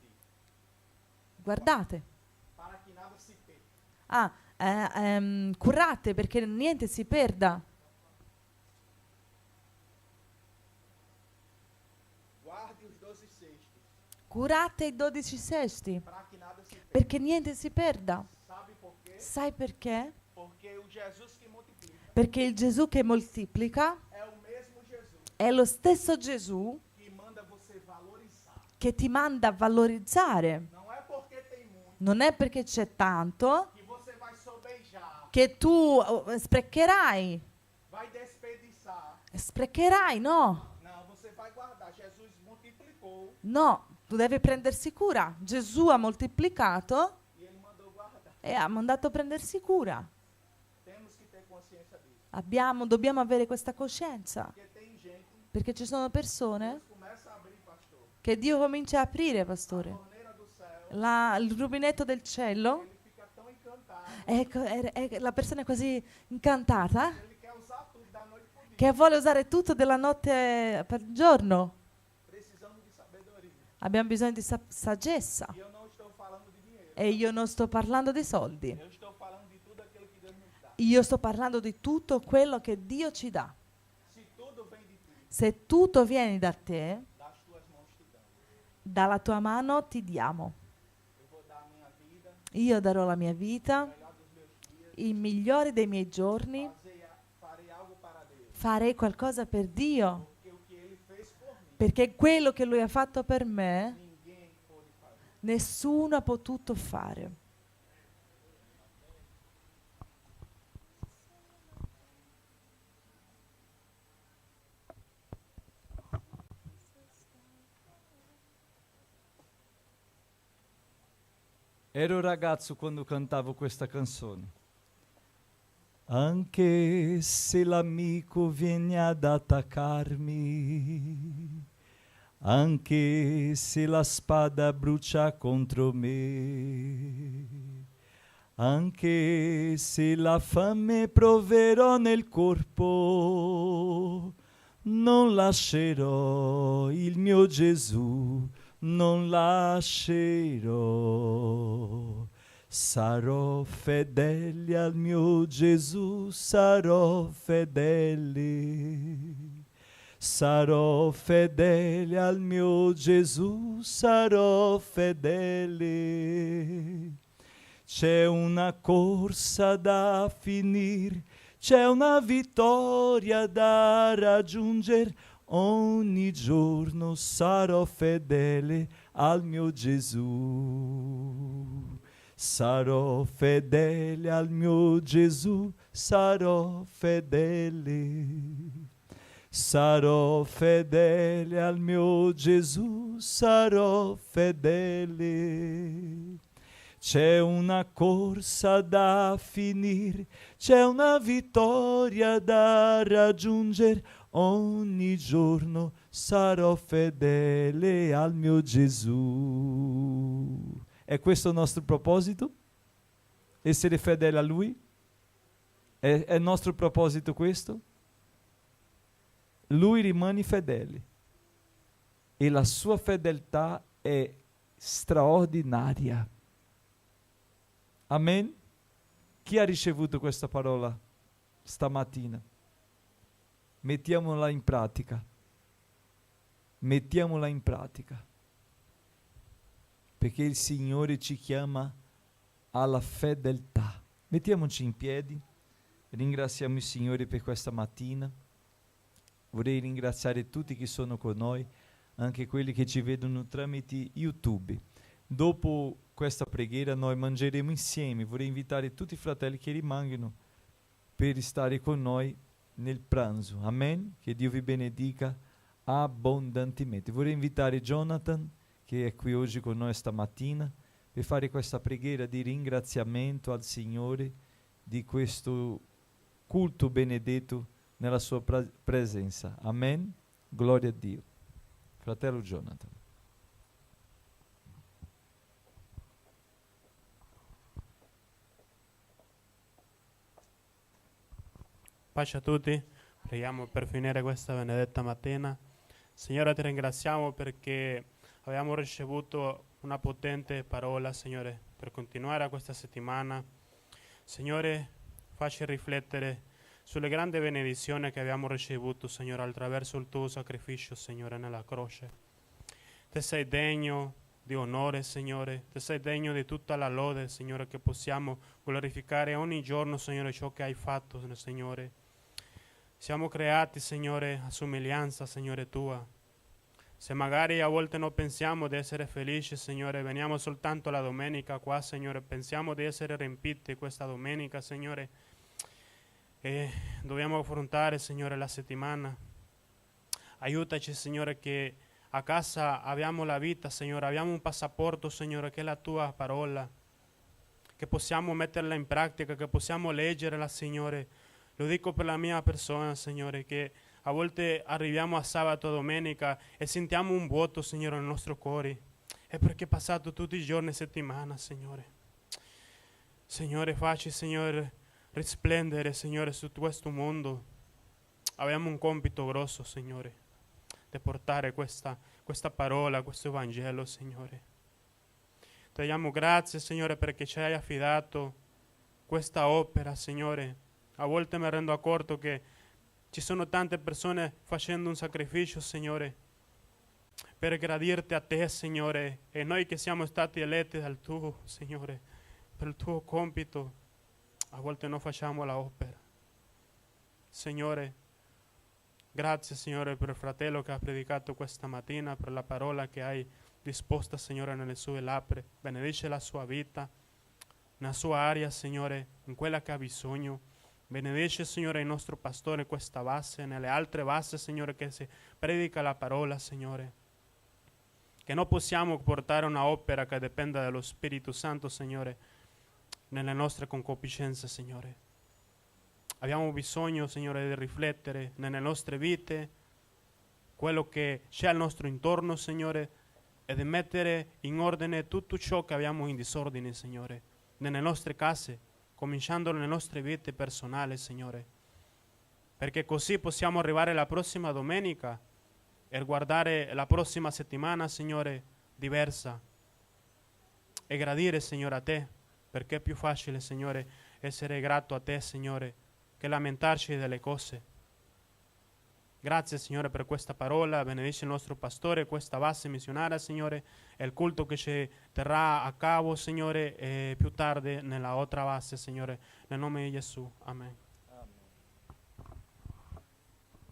guardate, para que nada se perca. curate perché niente si perda. Guarde os 12 cestos Curate i 12 cesti para que nada se perca. perché niente si perda. Sabe por quê? Sai perché? Porque o Jesus que multiplica Perché il Gesù che moltiplica é o mesmo Jesus è lo stesso Gesù que manda você valorizar. che ti manda a valorizzare. Não é porque tem muito Non è perché c'è tanto que você vai sobejar, che tu sprecherai. vai desperdiçar. Sprecherai, no. Não, você vai guardar. Jesus multiplicou No, tu devi prendersi cura. Gesù ha moltiplicato e ele mandou guardar. e ha mandato a prendersi cura. Temos que ter consciência disso. Dobbiamo avere questa coscienza, Porque tem gente perché ci sono persone que começa a abrir, pastor, che Dio comincia a aprire, pastore. torneira do céu, Il rubinetto del cielo, ele fica tão encantado, la persona è così incantata ele quer usar tudo da noite pro dia. che vuole usare tutto della notte per il giorno. Precisamos de sabedoria. Abbiamo bisogno di saggezza. E eu não estou falando de dinheiro. E io non sto parlando di soldi. Eu estou falando de tudo aquilo que Deus nos dá. Io sto parlando di tutto quello che Dio ci dà. Se tudo vem de ti, Se tutto viene da te, das tuas mãos te damos. dalla tua mano ti diamo. Eu vou dar a minha vida, Io darò la mia vita, o melhor dos meus dias, i migliori dei miei giorni, farei algo para Deus. farei qualcosa per Dio, Porque o que ele fez por mim, perché quello che Lui ha fatto per me, ninguém pôde fazer. nessuno ha potuto fare. Ero ragazzo quando cantavo questa canzone. Anche se l'amico viene ad attaccarmi, anche se la spada brucia contro me, anche se la fame proverò nel corpo, non lascerò il mio Gesù, non lascerò. Sarò fedele al mio Gesù, sarò fedele. Sarò fedele al mio Gesù, sarò fedele. C'è una corsa da finire, c'è una vittoria da raggiungere. Ogni giorno sarò fedele al mio Gesù. Sarò fedele al mio Gesù, sarò fedele. Sarò fedele al mio Gesù, sarò fedele. C'è una corsa da finire, c'è una vittoria da raggiungere. Ogni giorno sarò fedele al mio Gesù. È questo il nostro proposito? Essere fedele a Lui? È il nostro proposito questo? Lui rimane fedele e la sua fedeltà è straordinaria. Amen? Chi ha ricevuto questa parola stamattina? Mettiamola in pratica. Mettiamola in pratica. Perché il Signore ci chiama alla fedeltà. Mettiamoci in piedi. Ringraziamo il Signore per questa mattina. Vorrei ringraziare tutti che sono con noi, anche quelli che ci vedono tramite YouTube. Dopo questa preghiera noi mangeremo insieme. Vorrei invitare tutti i fratelli che rimangono per stare con noi nel pranzo. Amen? Che Dio vi benedica abbondantemente. Vorrei invitare Jonathan, che è qui oggi con noi stamattina, per fare questa preghiera di ringraziamento al Signore di questo culto benedetto nella sua presenza. Amen? Gloria a Dio. Fratello Jonathan. Pace a tutti, preghiamo per finire questa benedetta mattina. Signore, ti ringraziamo perché abbiamo ricevuto una potente parola, Signore, per continuare questa settimana. Signore, facci riflettere sulle grandi benedizioni che abbiamo ricevuto, Signore, attraverso il tuo sacrificio, Signore, nella croce. Te sei degno di onore, Signore, te sei degno di tutta la lode, Signore, che possiamo glorificare ogni giorno, Signore, ciò che hai fatto, Signore. Siamo creati, Signore, a somiglianza, Signore, tua. Se magari a volte non pensiamo di essere felici, Signore, veniamo soltanto la domenica qua, Signore, pensiamo di essere riempiti questa domenica, Signore, e dobbiamo affrontare, Signore, la settimana. Aiutaci, Signore, che a casa abbiamo la vita, Signore, abbiamo un passaporto, Signore, che è la tua parola, che possiamo metterla in pratica, che possiamo leggerla, Signore. Lo dico per la mia persona, Signore, che a volte arriviamo a sabato, domenica e sentiamo un vuoto, Signore, nel nostro cuore. È perché è passato tutti i giorni settimana, Signore. Signore, facci, Signore, risplendere, Signore, su questo mondo. Abbiamo un compito grosso, Signore, di portare questa parola, questo Vangelo, Signore. Ti diamo grazie, Signore, perché ci hai affidato questa opera, Signore. A volte mi rendo conto che ci sono tante persone facendo un sacrificio, Signore, per gradirti a te, Signore, e noi che siamo stati eletti dal tuo, Signore, per il tuo compito, a volte non facciamo la opera. Signore, grazie, Signore, per il fratello che ha predicato questa mattina, per la parola che hai disposta, Signore, nelle sue labbra. Benedice la sua vita, nella sua area, Signore, in quella che ha bisogno. Benedice, Signore, il nostro pastore questa base, nelle altre basi, Signore, che si predica la parola, Signore. Che non possiamo portare una opera che dipenda dallo Spirito Santo, Signore, nelle nostre concupiscenze, Signore. Abbiamo bisogno, Signore, di riflettere nelle nostre vite, quello che c'è al nostro intorno, Signore, e di mettere in ordine tutto ciò che abbiamo in disordine, Signore, nelle nostre case, cominciando nelle nostre vite personali, Signore, perché così possiamo arrivare la prossima domenica e guardare la prossima settimana, Signore, diversa e gradire, Signore, a te, perché è più facile, Signore, essere grato a te, Signore, che lamentarci delle cose. Grazie, Signore, per questa parola. Benedice il nostro pastore, questa base missionaria, Signore, e il culto che ci terrà a cabo, Signore, e più tardi nella altra base, Signore, nel nome di Gesù. Amen.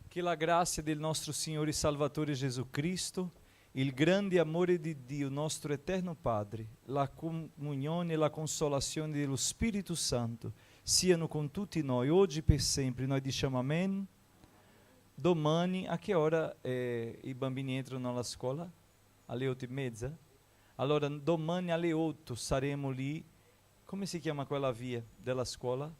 Che la grazia del nostro Signore e Salvatore Gesù Cristo, il grande amore di Dio, nostro eterno Padre, la comunione e la consolazione dello Spirito Santo siano con tutti noi, oggi e per sempre. Noi diciamo Amen. Domani, a che ora i bambini entrano alla scuola? Alle 8:30? Allora domani alle 8 saremo lì. Come si chiama quella via della scuola?